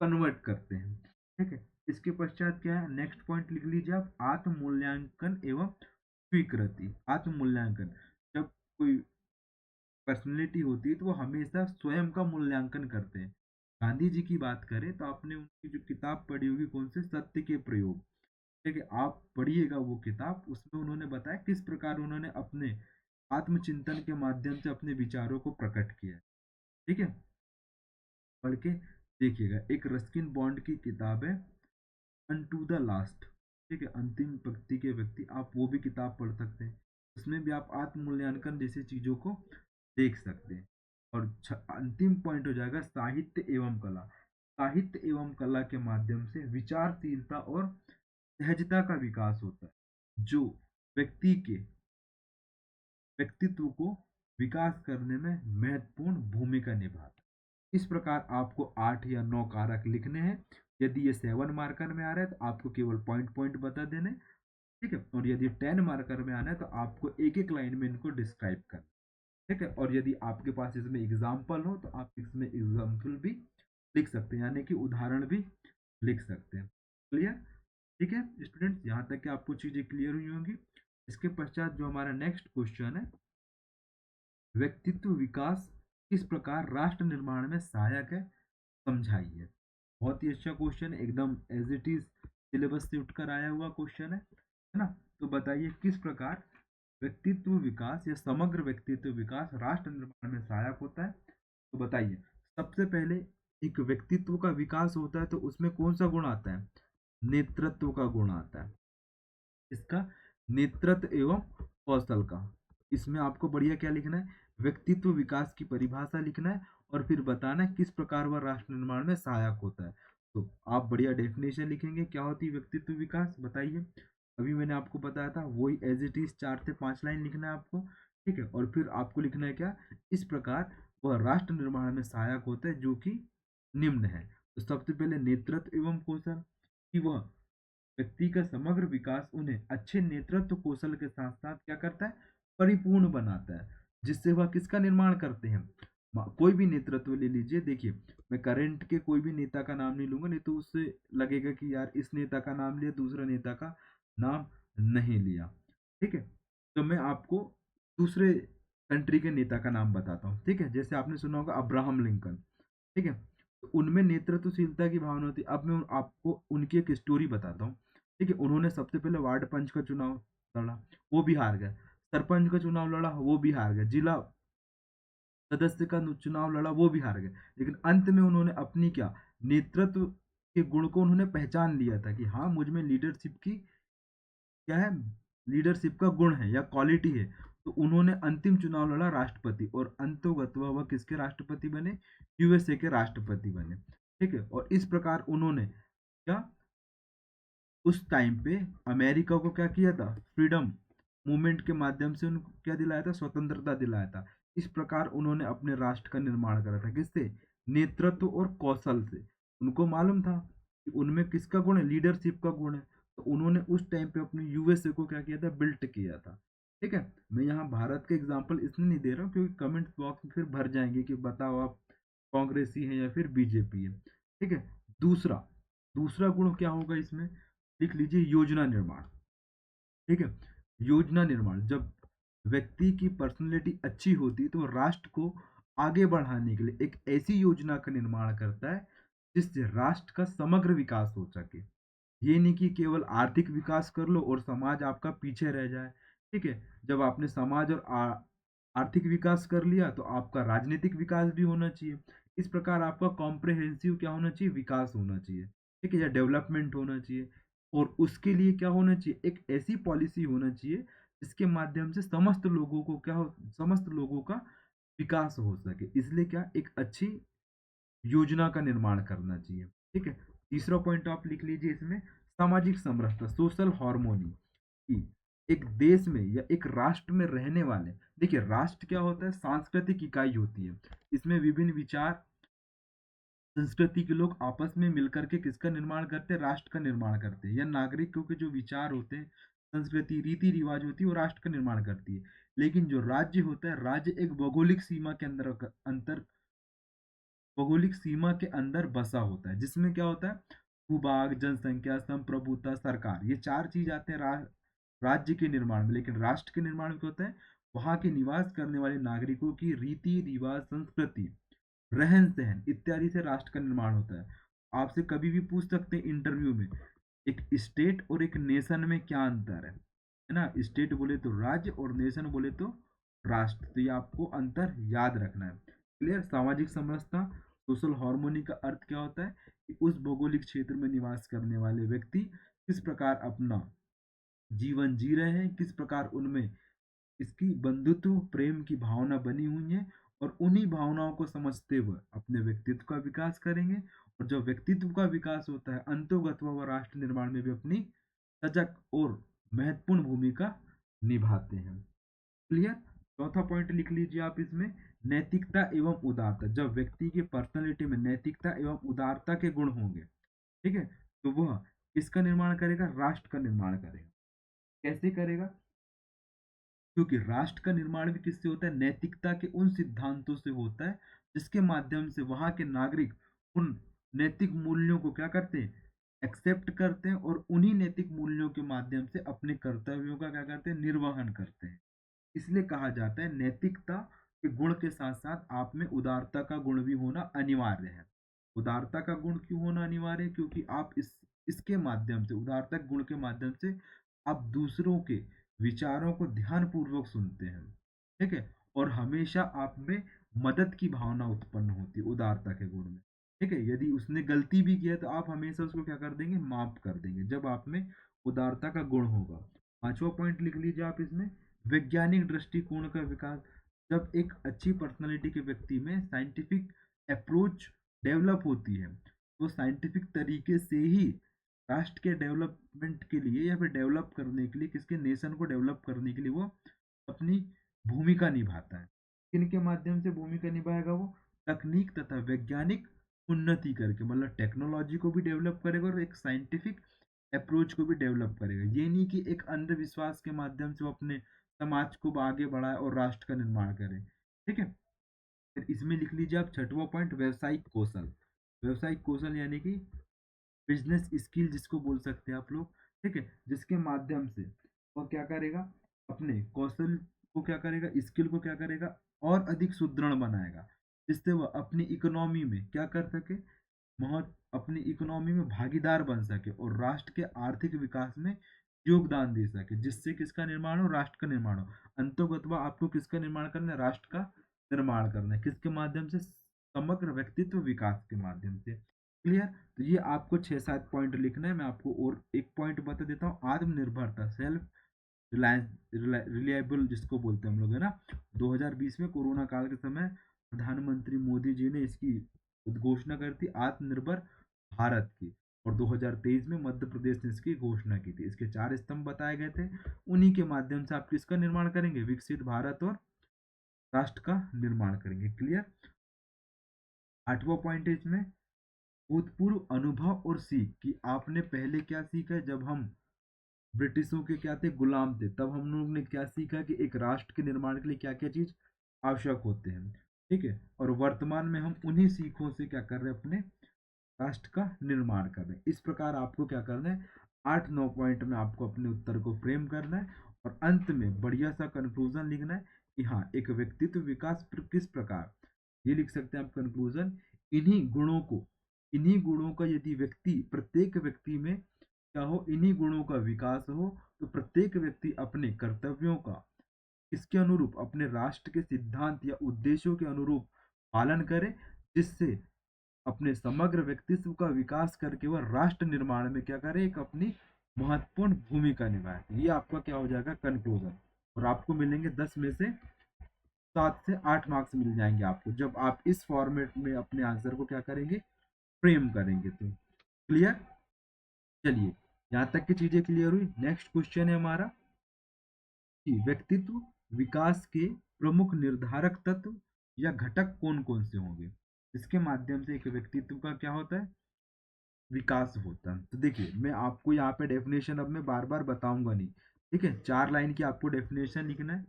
कन्वर्ट करते हैं, ठीक है। इसके पश्चात क्या है, नेक्स्ट पॉइंट लिख लीजिए आप, आत्म मूल्यांकन एवं स्वीकृति। आत्म मूल्यांकन, जब कोई पर्सनैलिटी होती है तो वो हमेशा स्वयं का मूल्यांकन करते हैं। गांधी जी की बात करें तो आपने उनकी जो किताब पढ़ी होगी, कौन से, सत्य के प्रयोग, ठीक है, आप पढ़िएगा वो किताब, उसमें उन्होंने बताया किस प्रकार उन्होंने अपने आत्मचिंतन के माध्यम से अपने विचारों को प्रकट किया, ठीक है। पढ़ के देखिएगा, एक रस्किन बॉन्ड की किताब है, अनटू द लास्ट, ठीक है, अंतिम पंक्ति के व्यक्ति, आप वो भी किताब पढ़ सकते हैं। उसमें भी आप आत्म मूल्यांकन जैसी चीजों को देख सकते हैं। और अंतिम पॉइंट हो जाएगा साहित्य एवं कला। साहित्य एवं कला के माध्यम से विचारशीलता और सहजता का विकास होता है, जो व्यक्ति के व्यक्तित्व को विकास करने में महत्वपूर्ण भूमिका निभाता है। इस प्रकार आपको 8 या 9 कारक लिखने हैं। यदि ये 7 मार्कर में आ रहा है तो आपको केवल पॉइंट पॉइंट बता देने, ठीक है, और यदि 10 मार्कर में आना है तो आपको एक एक लाइन में इनको डिस्क्राइब करना, ठीक है। और यदि आपके पास इसमें एग्जाम्पल हो तो आप इसमें एग्जाम्पल भी लिख सकते हैं, यानी कि उदाहरण भी लिख सकते हैं। क्लियर, ठीक है स्टूडेंट्स, यहाँ तक कि आपको चीजें क्लियर हुई होंगी। इसके पश्चात जो हमारा नेक्स्ट क्वेश्चन है, व्यक्तित्व विकास किस प्रकार राष्ट्र निर्माण में सहायक है, समझाइए। बहुत ही अच्छा क्वेश्चन है, एकदम एज इट इज सिलेबस से उठकर आया हुआ क्वेश्चन है ना। तो बताइए किस प्रकार व्यक्तित्व विकास या समग्र व्यक्तित्व विकास राष्ट्र निर्माण में सहायक होता है। तो बताइए, सबसे पहले एक व्यक्तित्व का विकास होता है तो उसमें कौन सा गुण आता है, नेतृत्व का गुण आता है। इसका नेतृत्व एवं कौशल का, इसमें आपको बढ़िया क्या लिखना है, व्यक्तित्व विकास की परिभाषा लिखना है, और फिर बताना है किस प्रकार वह राष्ट्र निर्माण में सहायक होता है। तो आप बढ़िया डेफिनेशन लिखेंगे, क्या होती है व्यक्तित्व विकास, बताइए। अभी मैंने आपको बताया था वही एज इट इज 4 से 5 लाइन लिखना है आपको, ठीक है। और फिर आपको लिखना है क्या, इस प्रकार वह राष्ट्र निर्माण में सहायक होता है, जो कि निम्न है। तो सबसे पहले नेतृत्व एवं कौशल, कि वह व्यक्ति का समग्र विकास उन्हें अच्छे नेतृत्व कौशल के साथ साथ क्या करता है, परिपूर्ण बनाता है, जिससे वह किसका निर्माण करते हैं, कोई भी नेतृत्व ले लीजिए। देखिए, मैं करंट के कोई भी नेता का नाम नहीं लूंगा, नहीं तो उससे लगेगा कि यार इस नेता का नाम लिया, दूसरा नेता का नाम नहीं लिया, ठीक है। तो मैं आपको दूसरे कंट्री के नेता का नाम बताता हूँ, ठीक है। जैसे आपने सुना होगा अब्राहम लिंकन, ठीक है, तो उनमें नेतृत्वशीलता की भावना होती है। अब मैं आपको उनकी एक स्टोरी बताता हूँ, ठीक है। उन्होंने सबसे पहले वार्ड पंच का चुनाव लड़ा, वो भी हार गए। सरपंच का चुनाव लड़ा, वो भी हार गए। जिला सदस्य का चुनाव लड़ा, वो भी हार गए। लेकिन अंत में उन्होंने अपनी क्या, नेतृत्व के गुण को उन्होंने पहचान लिया था कि हाँ, मुझ में लीडरशिप की क्या है, लीडरशिप का गुण है या क्वालिटी है। तो उन्होंने अंतिम चुनाव लड़ा राष्ट्रपति, और अंतोगत वह किसके राष्ट्रपति बने, यूएसए के राष्ट्रपति बने, ठीक है। और इस प्रकार उन्होंने क्या, उस टाइम पे अमेरिका को क्या किया था, फ्रीडम मूवमेंट के माध्यम से उनको क्या दिलाया था, स्वतंत्रता दिलाया था। इस प्रकार उन्होंने अपने राष्ट्र का निर्माण करा था, किससे, नेतृत्व और कौशल से। उनको मालूम था कि उनमें किसका गुण है, लीडरशिप का गुण है। तो उन्होंने उस टाइम पे अपने यूएसए को क्या किया था, बिल्ट किया था, ठीक है। मैं यहाँ भारत का एग्जाम्पल इसलिए नहीं दे रहा हूँ क्योंकि कमेंट बॉक्स में फिर भर जाएंगे कि बताओ आप कांग्रेसी हैं या फिर बीजेपी है, ठीक है। दूसरा दूसरा गुण क्या होगा इसमें, लिख लीजिए योजना निर्माण, ठीक है। योजना निर्माण, जब व्यक्ति की पर्सनैलिटी अच्छी होती है तो राष्ट्र को आगे बढ़ाने के लिए एक ऐसी योजना का निर्माण करता है जिससे राष्ट्र का समग्र विकास हो सके। ये नहीं कि केवल आर्थिक विकास कर लो और समाज आपका पीछे रह जाए, ठीक है। जब आपने समाज और आर्थिक विकास कर लिया तो आपका राजनीतिक विकास भी होना चाहिए। इस प्रकार आपका कॉम्प्रहेंसिव क्या होना चाहिए, विकास होना चाहिए, ठीक है, या डेवलपमेंट होना चाहिए। और उसके लिए क्या होना चाहिए, एक ऐसी पॉलिसी होना चाहिए जिसके माध्यम से समस्त लोगों को क्या हो, समस्त लोगों का विकास हो सके, इसलिए क्या एक अच्छी योजना का निर्माण करना चाहिए। ठीक है, तीसरा पॉइंट आप लिख लीजिए इसमें, सामाजिक समरसता, सोशल हार्मोनी, कि एक देश में या एक राष्ट्र में रहने वाले, देखिए राष्ट्र क्या होता है, सांस्कृतिक इकाई होती है, इसमें विभिन्न विचार संस्कृति के लोग आपस में मिलकर के किसका निर्माण करते हैं, राष्ट्र का निर्माण करते हैं, या नागरिकों के जो विचार होते हैं, संस्कृति रीति रिवाज होती है, वो राष्ट्र का निर्माण करती है। लेकिन जो राज्य होता है, राज्य एक भौगोलिक सीमा के अंतर भौगोलिक सीमा के अंदर बसा होता है, जिसमें क्या होता है, भूभाग, जनसंख्या, संप्रभुता, सरकार, ये चार चीज आते हैं राज्य के निर्माण में। लेकिन राष्ट्र के निर्माण में क्या होता है, वहां के निवास करने वाले नागरिकों की रीति रिवाज, संस्कृति, रहन सहन इत्यादि से राष्ट्र का निर्माण होता है। आपसे कभी भी पूछ सकते हैं इंटरव्यू में, एक स्टेट और एक नेशन में क्या अंतर है ना, स्टेट बोले तो राज्य और नेशन बोले तो राष्ट्र, तो ये आपको अंतर याद रखना है। क्लियर, सामाजिक समरसता, सोशल हार्मोनी का अर्थ क्या होता है कि उस भौगोलिक क्षेत्र में निवास करने वाले व्यक्ति किस प्रकार अपना जीवन जी रहे हैं, किस प्रकार उनमें इसकी बंधुत्व प्रेम की भावना बनी हुई है, और उन्हीं भावनाओं को समझते हुए अपने व्यक्तित्व का विकास करेंगे। और जब व्यक्तित्व का विकास होता है, अंतोगत वह राष्ट्र निर्माण में भी अपनी सजग और महत्वपूर्ण भूमिका निभाते हैं। क्लियर, चौथा पॉइंट लिख लीजिए आप इसमें, नैतिकता एवं उदारता, जब व्यक्ति की पर्सनैलिटी में नैतिकता एवं उदारता के गुण होंगे, ठीक है, तो वह किसका निर्माण करेगा, राष्ट्र का निर्माण करेगा। कैसे करेगा, क्योंकि राष्ट्र का निर्माण भी किससे होता है, नैतिकता के उन सिद्धांतों से होता है जिसके माध्यम से वहां के नागरिक उन नैतिक मूल्यों को क्या करते हैं, एक्सेप्ट करते हैं, और उन्हीं नैतिक मूल्यों के माध्यम से अपने कर्तव्यों का क्या करते हैं, निर्वहन करते हैं। इसलिए कहा जाता है नैतिकता के गुण के साथ साथ आप में उदारता का गुण भी होना अनिवार्य है। उदारता का गुण क्यों होना अनिवार्य है, क्योंकि आप इसके माध्यम से, उदारता के गुण के माध्यम से आप दूसरों के विचारों को ध्यान पूर्वक सुनते हैं। ठीक है, और हमेशा आप में मदद की भावना उत्पन्न होती है उदारता के गुण में। ठीक है, यदि उसने गलती भी किया तो आप हमेशा उसको क्या कर देंगे, माफ कर देंगे, जब आप में उदारता का गुण होगा। पांचवा पॉइंट लिख लीजिए आप इसमें, वैज्ञानिक दृष्टिकोण का विकास, जब एक अच्छी पर्सनालिटी के व्यक्ति में साइंटिफिक अप्रोच डेवलप होती है, तो साइंटिफिक तरीके से ही राष्ट्र के डेवलपमेंट के लिए या फिर डेवलप करने के लिए, किसके नेशन को डेवलप करने के लिए वो अपनी भूमिका निभाता है। किनके माध्यम से भूमिका निभाएगा वो, तकनीक तथा वैज्ञानिक उन्नति करके, मतलब टेक्नोलॉजी को भी डेवलप करेगा और एक साइंटिफिक अप्रोच को भी डेवलप करेगा। ये नहीं कि एक अंधविश्वास के माध्यम से वो अपने समाज को आगे बढ़ाए और राष्ट्र का निर्माण करे। ठीक है, फिर इसमें लिख लीजिए आप छठवां पॉइंट, व्यवसायिक कौशल। व्यवसायिक कौशल यानी कि बिजनेस स्किल जिसको बोल सकते हैं आप लोग। ठीक है, जिसके माध्यम से वह क्या करेगा, अपने कौशल को क्या करेगा, स्किल को क्या करेगा, और अधिक सुदृढ़ बनाएगा, जिससे वह अपनी इकोनॉमी में क्या कर सके, बहुत अपनी इकोनॉमी में भागीदार बन सके और राष्ट्र के आर्थिक विकास में योगदान दे सके, जिससे किसका निर्माण हो, राष्ट्र का निर्माण हो। अंतोगत्वा आपको किसका निर्माण करना है, राष्ट्र का निर्माण करना है। किसके माध्यम से, समग्र व्यक्तित्व विकास के माध्यम से। क्लियर, तो ये आपको 6-7 पॉइंट लिखना है। मैं आपको और एक पॉइंट बता देता हूँ, आत्मनिर्भरता, सेल्फ रिलायंस, रिलायबल जिसको बोलते हैं हम लोग, है ना। 2020 में कोरोना काल के समय प्रधानमंत्री मोदी जी ने इसकी घोषणा कर थी, आत्मनिर्भर भारत की, और 2023 में मध्य प्रदेश ने इसकी घोषणा की थी। इसके 4 स्तंभ बताए गए थे, उन्हीं के माध्यम से आप किसका निर्माण करेंगे, विकसित भारत और राष्ट्र का निर्माण करेंगे। क्लियर, आठवां पॉइंट है इसमें, भूतपूर्व अनुभव और सीख, कि आपने पहले क्या सीखा है, जब हम ब्रिटिशों के क्या थे, गुलाम थे, तब हम लोग ने क्या सीखा कि एक राष्ट्र के निर्माण के लिए क्या क्या चीज आवश्यक होते हैं। ठीक है, और वर्तमान में हम उन्हीं सीखों से क्या कर रहे हैं, अपने राष्ट्र का निर्माण कर रहे हैं। इस प्रकार आपको क्या करना है, 8-9 पॉइंट में आपको अपने उत्तर को फ्रेम करना है, और अंत में बढ़िया सा कंक्लूजन लिखना है कि हाँ, एक व्यक्तित्व विकास किस प्रकार, ये लिख सकते हैं आप कंक्लूजन, इन्हीं गुणों का यदि व्यक्ति, प्रत्येक व्यक्ति में क्या हो, इन्हीं गुणों का विकास हो, तो प्रत्येक व्यक्ति अपने कर्तव्यों का इसके अनुरूप, अपने राष्ट्र के सिद्धांत या उद्देश्यों के अनुरूप पालन करे, जिससे अपने समग्र व्यक्तित्व का विकास करके वह राष्ट्र निर्माण में क्या करे, एक अपनी महत्वपूर्ण भूमिका निभाए। ये आपका क्या हो जाएगा, कंक्लूजन। और आपको मिलेंगे 10 में से 7 से 8 मार्क्स मिल जाएंगे आपको जब आप इस फॉर्मेट में अपने आंसर को क्या करेंगे, फ्रेम करेंगे। तो क्लियर। चलिए, यहाँ तक की चीजें क्लियर हुई। नेक्स्ट क्वेश्चन है हमारा कि व्यक्तित्व विकास के प्रमुख निर्धारक तत्व या घटक कौन कौन से होंगे। इसके माध्यम से एक व्यक्तित्व का क्या होता है, विकास होता है। तो देखिए, मैं आपको यहाँ पे डेफिनेशन अब मैं बार बार बताऊंगा नहीं, ठीक है। 4 लाइन की आपको डेफिनेशन लिखना है,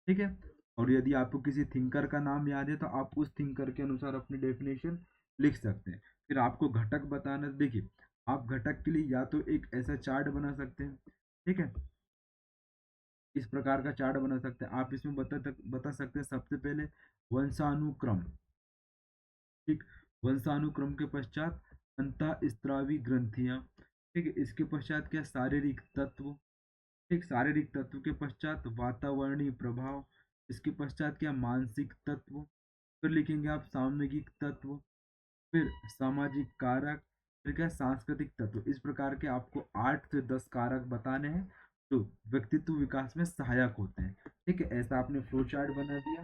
ठीक है। और यदि आपको किसी थिंकर का नाम याद है तो आप उस थिंकर के अनुसार अपनी डेफिनेशन लिख सकते हैं। फिर आपको घटक बताना है। देखिए, आप घटक के लिए या तो एक ऐसा चार्ट बना सकते हैं, ठीक है, इस प्रकार का चार्ट बना सकते हैं आप। इसमें बता सकते हैं सबसे पहले वंशानुक्रम, ठीक, वंशानुक्रम के पश्चात अंतःस्रावी ग्रंथियां, ठीक है, इसके पश्चात क्या, शारीरिक तत्व, ठीक, शारीरिक तत्व के पश्चात वातावरणीय प्रभाव, इसके पश्चात क्या, मानसिक तत्व, फिर लिखेंगे आप सामूहिक तत्व, फिर सामाजिक कारक, फिर क्या, सांस्कृतिक तत्व। इस प्रकार के आपको 8 से 10 कारक बताने हैं जो व्यक्तित्व विकास में सहायक होते हैं, ठीक है। ऐसा आपने फ्लो चार्ट बना दिया,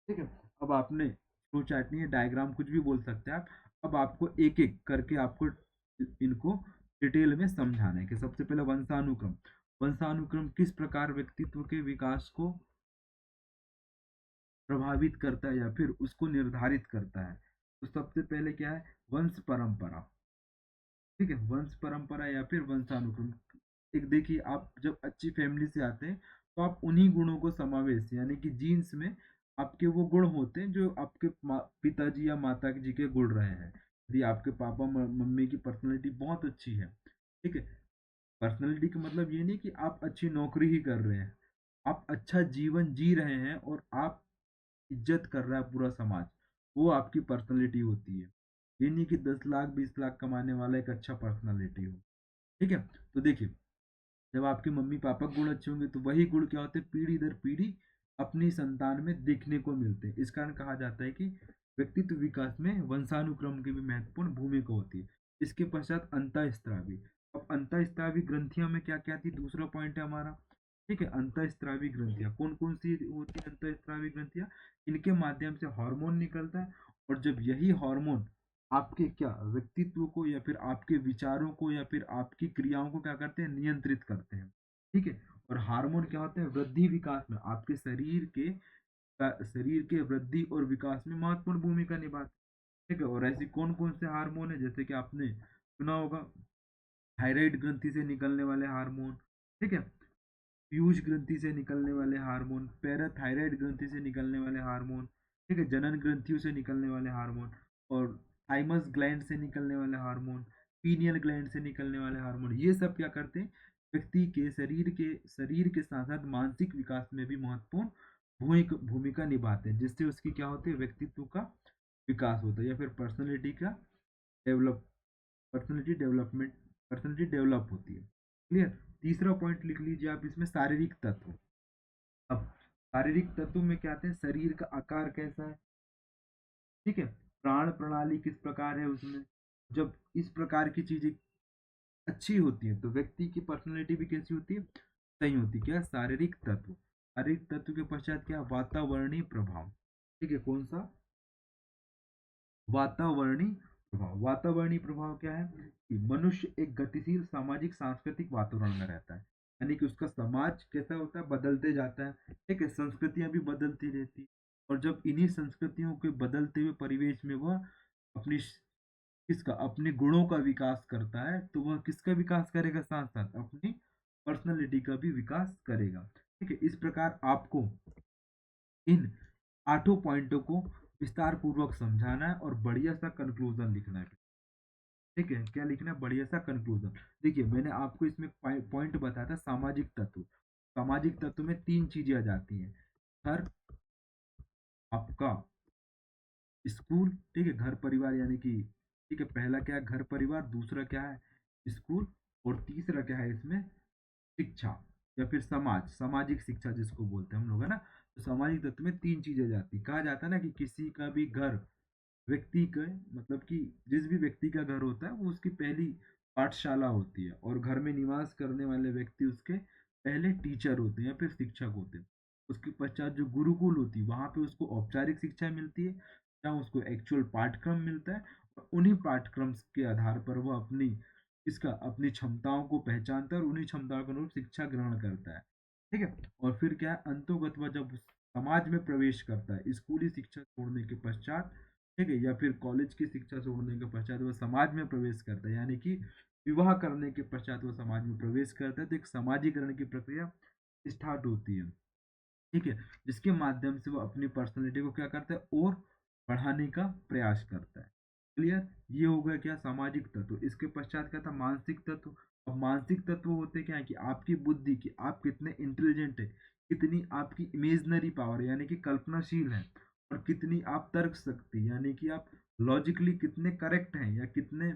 ठीक है। अब आपने फ्लो चार्ट नहीं है, डायग्राम कुछ भी बोल सकते हैं आप। अब आपको एक एक करके आपको इनको डिटेल में समझाना है कि सबसे पहले वंशानुक्रम, वंशानुक्रम किस प्रकार व्यक्तित्व के विकास को प्रभावित करता है या फिर उसको निर्धारित करता है। तो सबसे पहले क्या है, वंश परंपरा, ठीक है, वंश परंपरा या फिर वंशानुक्रम। एक देखिए, आप जब अच्छी फैमिली से आते हैं तो आप उन्हीं गुणों को समावेश, यानी कि जीन्स में आपके वो गुण होते हैं जो आपके पिताजी या माता जी के गुण रहे हैं। यदि आपके पापा मम्मी की पर्सनैलिटी बहुत अच्छी है, ठीक है, पर्सनैलिटी का मतलब ये नहीं कि आप अच्छी नौकरी ही कर रहे हैं, आप अच्छा जीवन जी रहे हैं और आप इज्जत कर रहा है पूरा समाज, वो आपकी पर्सनैलिटी होती है। ये नहीं कि 10 लाख 20 लाख कमाने वाला एक अच्छा पर्सनैलिटी हो, ठीक है। तो देखिए, जब आपके मम्मी पापा गुण अच्छे होंगे तो वही गुण क्या होते हैं, पीढ़ी दर पीढ़ी अपनी संतान में देखने को मिलते हैं। इस कारण कहा जाता है कि व्यक्तित्व विकास में वंशानुक्रम की भी महत्वपूर्ण भूमिका होती है। इसके पश्चात अंतःस्रावी। अब अंतःस्रावी ग्रंथियों में क्या क्या थी, दूसरा पॉइंट है हमारा, ठीक है। अंतःस्रावी ग्रंथियां कौन कौन सी होती है, अंतःस्रावी ग्रंथियां, इनके माध्यम से हार्मोन निकलता है। और जब यही हार्मोन आपके क्या, व्यक्तित्व को या फिर आपके विचारों को या फिर आपकी क्रियाओं को क्या करते हैं, नियंत्रित करते हैं, ठीक है। और हार्मोन क्या होते हैं, वृद्धि विकास में आपके शरीर के वृद्धि और विकास में महत्वपूर्ण भूमिका निभाते हैं, ठीक है। और ऐसी कौन कौन से हार्मोन है, जैसे कि आपने सुना होगा थायराइड ग्रंथि से निकलने वाले हार्मोन, ठीक है, पीयूष ग्रंथि से निकलने वाले हार्मोन, पैराथायराइड ग्रंथि से निकलने वाले हार्मोन, ठीक है, जनन ग्रंथियों से निकलने वाले हार्मोन, और थाइमस ग्लैंड से निकलने वाले हार्मोन, पीनियल ग्लैंड से निकलने वाले हार्मोन। ये सब क्या करते हैं, व्यक्ति के शरीर के साथ साथ मानसिक विकास में भी महत्वपूर्ण भूमिका निभाते हैं, जिससे उसकी क्या होती है, व्यक्तित्व का विकास होता है या फिर डेवलप डेवलपमेंट पर्सनैलिटी डेवलप होती है। क्लियर। तीसरा पॉइंट लिख लीजिए आप इसमें, शारीरिक तत्व। अब शारीरिक तत्व में क्या आते हैं, शरीर का आकार कैसा है, ठीक है, प्राण प्रणाली किस प्रकार है उसमें। जब इस प्रकार की चीजें अच्छी होती है तो व्यक्ति की पर्सनैलिटी भी कैसी होती है, सही होती है। क्या, शारीरिक तत्व। शारीरिक तत्व के पश्चात क्या, वातावरणीय प्रभाव, ठीक है, कौन सा, वातावरणीय प्रभाव। वातावरणीय प्रभाव क्या है कि मनुष्य एक गतिशील सामाजिक सांस्कृतिक वातावरण में रहता है, यानी कि उसका समाज कैसा होता है, बदलते जाता है, ठीक है, संस्कृतियां भी बदलती रहती है। और जब इन्हीं संस्कृतियों के बदलते हुए परिवेश में वह अपनी किसका, अपने गुणों का विकास करता है, तो वह किसका विकास करेगा, साथ साथ अपनी पर्सनैलिटी का भी विकास करेगा, ठीक है। इस प्रकार आपको इन 8 पॉइंटों को विस्तार पूर्वक समझाना है और बढ़िया सा कंक्लूजन लिखना है, ठीक है। क्या लिखना है, बढ़िया सा कंक्लूजन। देखिए, मैंने आपको इसमें पॉइंट बताया था, सामाजिक तत्व। सामाजिक तत्व में 3 चीजें आ जाती हैं, घर, आपका स्कूल, ठीक है, घर परिवार, यानी कि, ठीक है, पहला क्या है, घर परिवार, दूसरा क्या है, स्कूल, और तीसरा क्या है इसमें, शिक्षा या फिर समाज, सामाजिक शिक्षा जिसको बोलते हैं हम लोग, है ना। तो सामाजिक तत्व में 3 चीजें जाती, कहा जाता है ना कि किसी का भी घर व्यक्ति का, मतलब कि जिस भी व्यक्ति का घर होता है वो उसकी पहली पाठशाला होती है, और घर में निवास करने वाले व्यक्ति उसके पहले टीचर होते हैं या फिर शिक्षक होते हैं। उसके पश्चात जो गुरुकुल होती है वहाँ पे उसको औपचारिक शिक्षा मिलती है, जहाँ उसको एक्चुअल पाठ्यक्रम मिलता है, और उन्हीं पाठ्यक्रम के आधार पर वो अपनी क्षमताओं को पहचानता है और उन्हीं क्षमताओं के अनुरूप शिक्षा ग्रहण करता है। ठीक है। और फिर क्या है, अंतोगत वह जब समाज में प्रवेश करता है स्कूली शिक्षा छोड़ने के पश्चात, ठीक है, या फिर कॉलेज की शिक्षा छोड़ने के पश्चात वह समाज में प्रवेश करता है, यानी कि विवाह करने के पश्चात वह समाज में प्रवेश करता है, तो एक समाजीकरण की प्रक्रिया स्टार्ट होती है। ठीक है। जिसके माध्यम से वो अपनी पर्सनैलिटी को क्या करता है और बढ़ाने का प्रयास करता है। क्लियर। ये हो गया क्या, सामाजिक तत्व। इसके पश्चात क्या था, मानसिक तत्व। अब मानसिक तत्व होते क्या है कि आपकी बुद्धि की आप कितने इंटेलिजेंट है, कितनी आपकी इमेजनरी पावर यानी कि कल्पनाशील है, और कितनी आप तर्क शक्ति यानी कि आप लॉजिकली कितने करेक्ट हैं, या कितने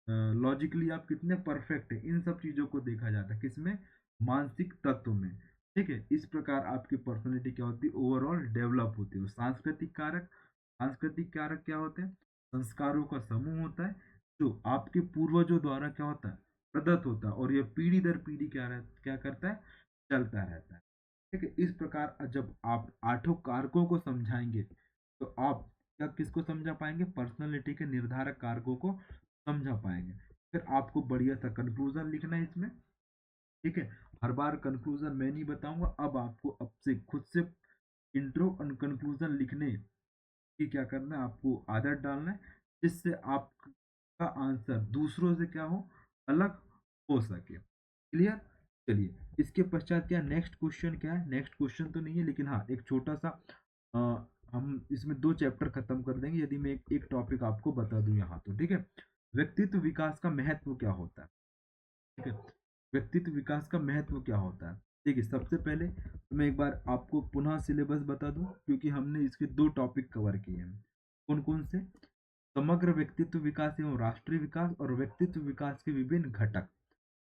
लॉजिकली आप कितने परफेक्ट है, इन सब चीजों को देखा जाता है किसमें, मानसिक तत्व में। ठीक है। इस प्रकार आपकी पर्सनैलिटी क्या होती है, ओवरऑल डेवलप होती है। सांस्कृतिक कारक क्या होते हैं, संस्कारों का समूह होता है जो आपके पूर्वजों द्वारा क्या होता है, प्रदत्त होता है, और यह पीढ़ी दर पीढ़ी क्या करता है, चलता रहता है। ठीक है। इस प्रकार जब आप आठों कारकों को समझाएंगे तो आप क्या किसको समझा पाएंगे, पर्सनैलिटी के निर्धारक कारकों को समझा पाएंगे। फिर आपको बढ़िया सा कंक्लूजन लिखना है इसमें। ठीक है। हर बार कंक्लूजन मैं नहीं बताऊंगा, अब आपको अब से खुद से इंट्रो और कंक्लूजन लिखने की क्या करना है, आपको आदत डालना है, जिससे आपका आंसर दूसरों से क्या हो, अलग हो सके। क्लियर। चलिए, इसके पश्चात क्या नेक्स्ट क्वेश्चन क्या है, नेक्स्ट क्वेश्चन तो नहीं है, लेकिन हाँ एक छोटा सा अ, हम इसमें 2 चैप्टर खत्म कर देंगे यदि मैं एक टॉपिक आपको बता दूं यहाँ तो। ठीक है। व्यक्तित्व विकास का महत्व क्या होता है। ठीक है। व्यक्तित्व विकास का महत्व क्या होता है। देखिए, सबसे पहले तो मैं एक बार आपको पुनः सिलेबस बता दूं, क्योंकि हमने इसके 2 टॉपिक कवर किए हैं। कौन कौन से, समग्र व्यक्तित्व विकास एवं राष्ट्रीय विकास, और व्यक्तित्व विकास के विभिन्न घटक।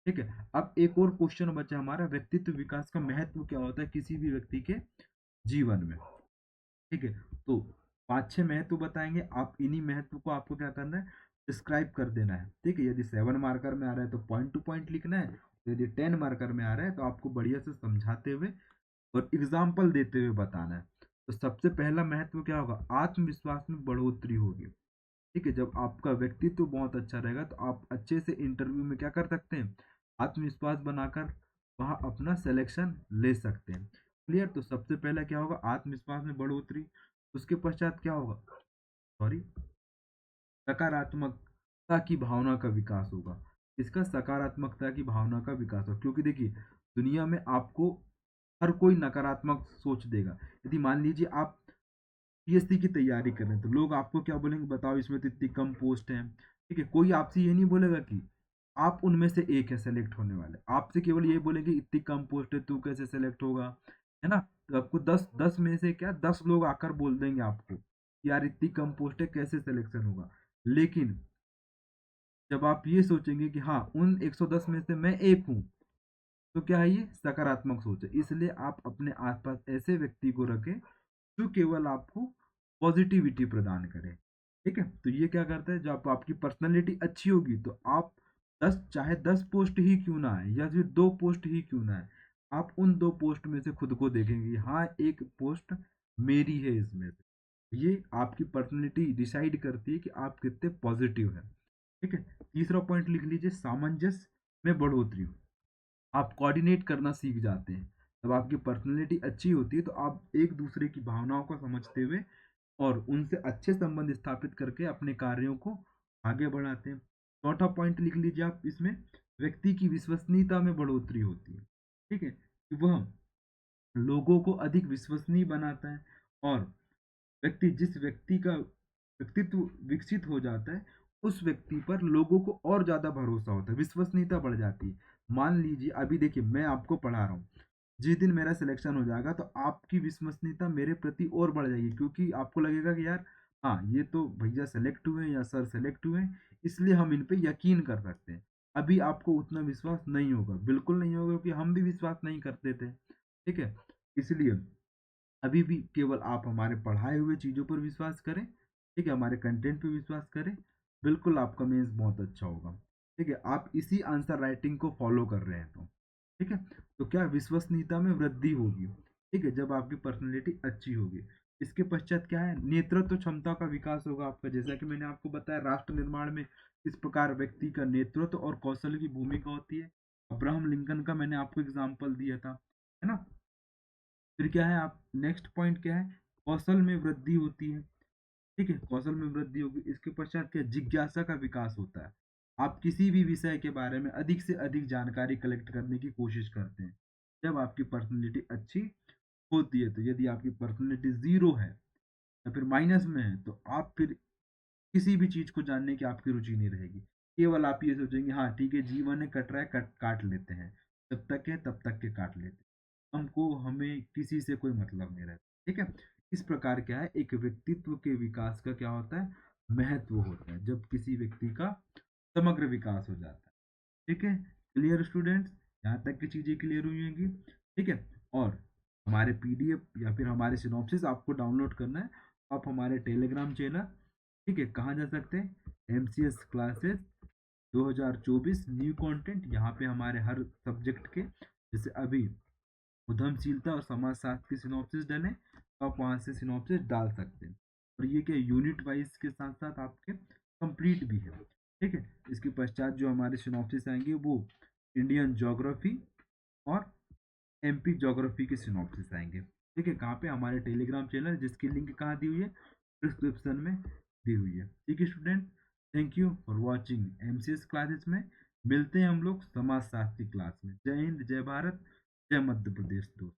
ठीक है। अब एक और क्वेश्चन बचा हमारा, व्यक्तित्व विकास का महत्व क्या होता है किसी भी व्यक्ति के जीवन में। ठीक है। तो 5-6 महत्व बताएंगे, आप इन्हीं महत्व को आपको क्या करना है, डिस्क्राइब कर देना है। ठीक है। यदि 7 मार्कर में आ रहा है तो पॉइंट टू पॉइंट लिखना है, यदि 10 मार्कर में आ रहा है तो आपको बढ़िया से समझाते हुए और एग्जाम्पल देते हुए बताना है। तो सबसे पहला महत्व क्या होगा, आत्मविश्वास में बढ़ोतरी होगी। ठीक है। जब आपका व्यक्तित्व बहुत अच्छा रहेगा तो आप अच्छे से इंटरव्यू में क्या कर सकते हैं, आत्मविश्वास बनाकर वहां अपना सिलेक्शन ले सकते हैं। क्लियर। तो सबसे पहला क्या होगा, आत्मविश्वास में बढ़ोतरी। उसके पश्चात क्या होगा, सॉरी, सकारात्मकता की भावना का विकास होगा। इसका सकारात्मकता की भावना का विकास होगा, क्योंकि देखिए दुनिया में आपको हर कोई नकारात्मक सोच देगा। यदि मान लीजिए आप पीएससी की तैयारी कर रहे हैं तो लोग आपको क्या बोलेंगे, बताओ इसमें तो इतनी कम पोस्ट है। ठीक है। कोई आपसे ये नहीं बोलेगा कि आप उनमें से एक है सेलेक्ट होने वाले, आपसे केवल ये बोलेंगे इतनी कम पोस्ट है तू कैसे सेलेक्ट होगा, है ना। तो आपको दस दस में से क्या 10 लोग आकर बोल देंगे आपको कि यार इतनी कम पोस्ट है कैसे सिलेक्शन होगा। लेकिन जब आप ये सोचेंगे कि हाँ उन 110 में से मैं एक हूँ, तो क्या है, ये सकारात्मक सोच है। इसलिए आप अपने आसपास ऐसे व्यक्ति को रखें जो केवल आपको पॉजिटिविटी प्रदान करे। ठीक है। तो ये क्या करता है, जब आपकी पर्सनैलिटी अच्छी होगी तो आप 10 पोस्ट ही क्यों ना आए, या फिर 2 पोस्ट ही क्यों ना आए, आप उन 2 पोस्ट में से खुद को देखेंगे, हाँ एक पोस्ट मेरी है इसमें से। ये आपकी पर्सनैलिटी डिसाइड करती है कि आप कितने पॉजिटिव हैं। ठीक है। तीसरा पॉइंट लिख लीजिए, सामंजस्य में बढ़ोतरी। आप कोऑर्डिनेट करना सीख जाते हैं। जब आपकी पर्सनैलिटी अच्छी होती है तो आप एक दूसरे की भावनाओं को समझते हुए और उनसे अच्छे संबंध स्थापित करके अपने कार्यों को आगे बढ़ाते हैं। चौथा पॉइंट लिख लीजिए आप इसमें, व्यक्ति की विश्वसनीयता में बढ़ोतरी होती है। ठीक है। कि वह लोगों को अधिक विश्वसनीय बनाता है, और जिस व्यक्ति का व्यक्तित्व विकसित हो जाता है उस व्यक्ति पर लोगों को और ज्यादा भरोसा होता है, विश्वसनीयता बढ़ जाती है। मान लीजिए अभी देखिए मैं आपको पढ़ा रहा हूँ, जिस दिन मेरा सिलेक्शन हो जाएगा तो आपकी विश्वसनीयता मेरे प्रति और बढ़ जाएगी, क्योंकि आपको लगेगा कि यार हाँ ये तो भैया सेलेक्ट हुए हैं या सर सेलेक्ट हुए हैं, इसलिए हम इन पे यकीन कर सकते हैं। अभी आपको उतना विश्वास नहीं होगा, बिल्कुल नहीं होगा, क्योंकि हम भी विश्वास नहीं करते थे। ठीक है। इसलिए अभी भी केवल आप हमारे पढ़ाए हुए चीज़ों पर विश्वास करें। ठीक है। हमारे कंटेंट पर विश्वास करें, बिल्कुल आपका मेंस बहुत अच्छा होगा। ठीक है। आप इसी आंसर राइटिंग को फॉलो कर रहे हैं तो ठीक है। तो क्या विश्वसनीयता में वृद्धि होगी। ठीक है, जब आपकी पर्सनैलिटी अच्छी होगी। इसके पश्चात क्या है, नेतृत्व क्षमता का विकास होगा आपका। जैसा कि मैंने आपको बताया, राष्ट्र निर्माण में किस प्रकार व्यक्ति का नेतृत्व और कौशल की भूमिका होती है। अब्राहम लिंकन का मैंने आपको एग्जाम्पल दिया था, है ना। फिर क्या है, आप नेक्स्ट पॉइंट क्या है, कौशल में वृद्धि होती है। ठीक है, कौशल में वृद्धि होगी। इसके पश्चात क्या, जिज्ञासा का विकास होता है। आप किसी भी विषय के बारे में अधिक से अधिक जानकारी कलेक्ट करने की कोशिश करते हैं। जब आपकी पर्सनैलिटी अच्छी होती है, तो यदि आपकी पर्सनैलिटी जीरो है या फिर माइनस में है, तो आप फिर किसी भी चीज को जानने की आपकी रुचि नहीं रहेगी। केवल आप ये सोचेंगे, हाँ ठीक है, जीवन है, कट रहा है, कट काट लेते हैं, जब तक है तब तक के काट लेते हैं, हमको हमें किसी से कोई मतलब नहीं रहता। ठीक है, इस प्रकार क्या है, एक व्यक्तित्व के विकास का क्या होता है, महत्व होता है, जब किसी व्यक्ति का समग्र विकास हो जाता है। ठीक है, क्लियर स्टूडेंट्स, यहाँ तक की चीजें क्लियर हुई होंगी। ठीक है, और हमारे पीडीएफ या फिर हमारे सिनॉप्सिस आपको डाउनलोड करना है, आप हमारे टेलीग्राम चैनल, ठीक है, कहाँ जा सकते हैं, एमसीएस क्लासेस 2024 न्यू कंटेंट, यहाँ पे हमारे हर सब्जेक्ट के, जैसे अभी उद्यमशीलता और समाजशास्त्र की सिनॉप्सिस डले, तो आप वहाँ से सिनॉप्सिस डाल सकते हैं। और ये क्या, यूनिट वाइज के साथ साथ आपके कंप्लीट भी है। ठीक है, इसके पश्चात जो हमारे सिनॉप्सिस आएंगे वो इंडियन ज्योग्राफी और एमपी ज्योग्राफी के सिनॉप्सिस आएंगे। ठीक है, कहाँ पे, हमारे टेलीग्राम चैनल, जिसकी लिंक कहाँ दी हुई है, डिस्क्रिप्शन में दी हुई है। ठीक है student, thank you for watching MCS classes में। मिलते हैं हम लोग समाजशास्त्र की क्लास में। जय हिंद, जय भारत, जय मध्य प्रदेश दोस्त।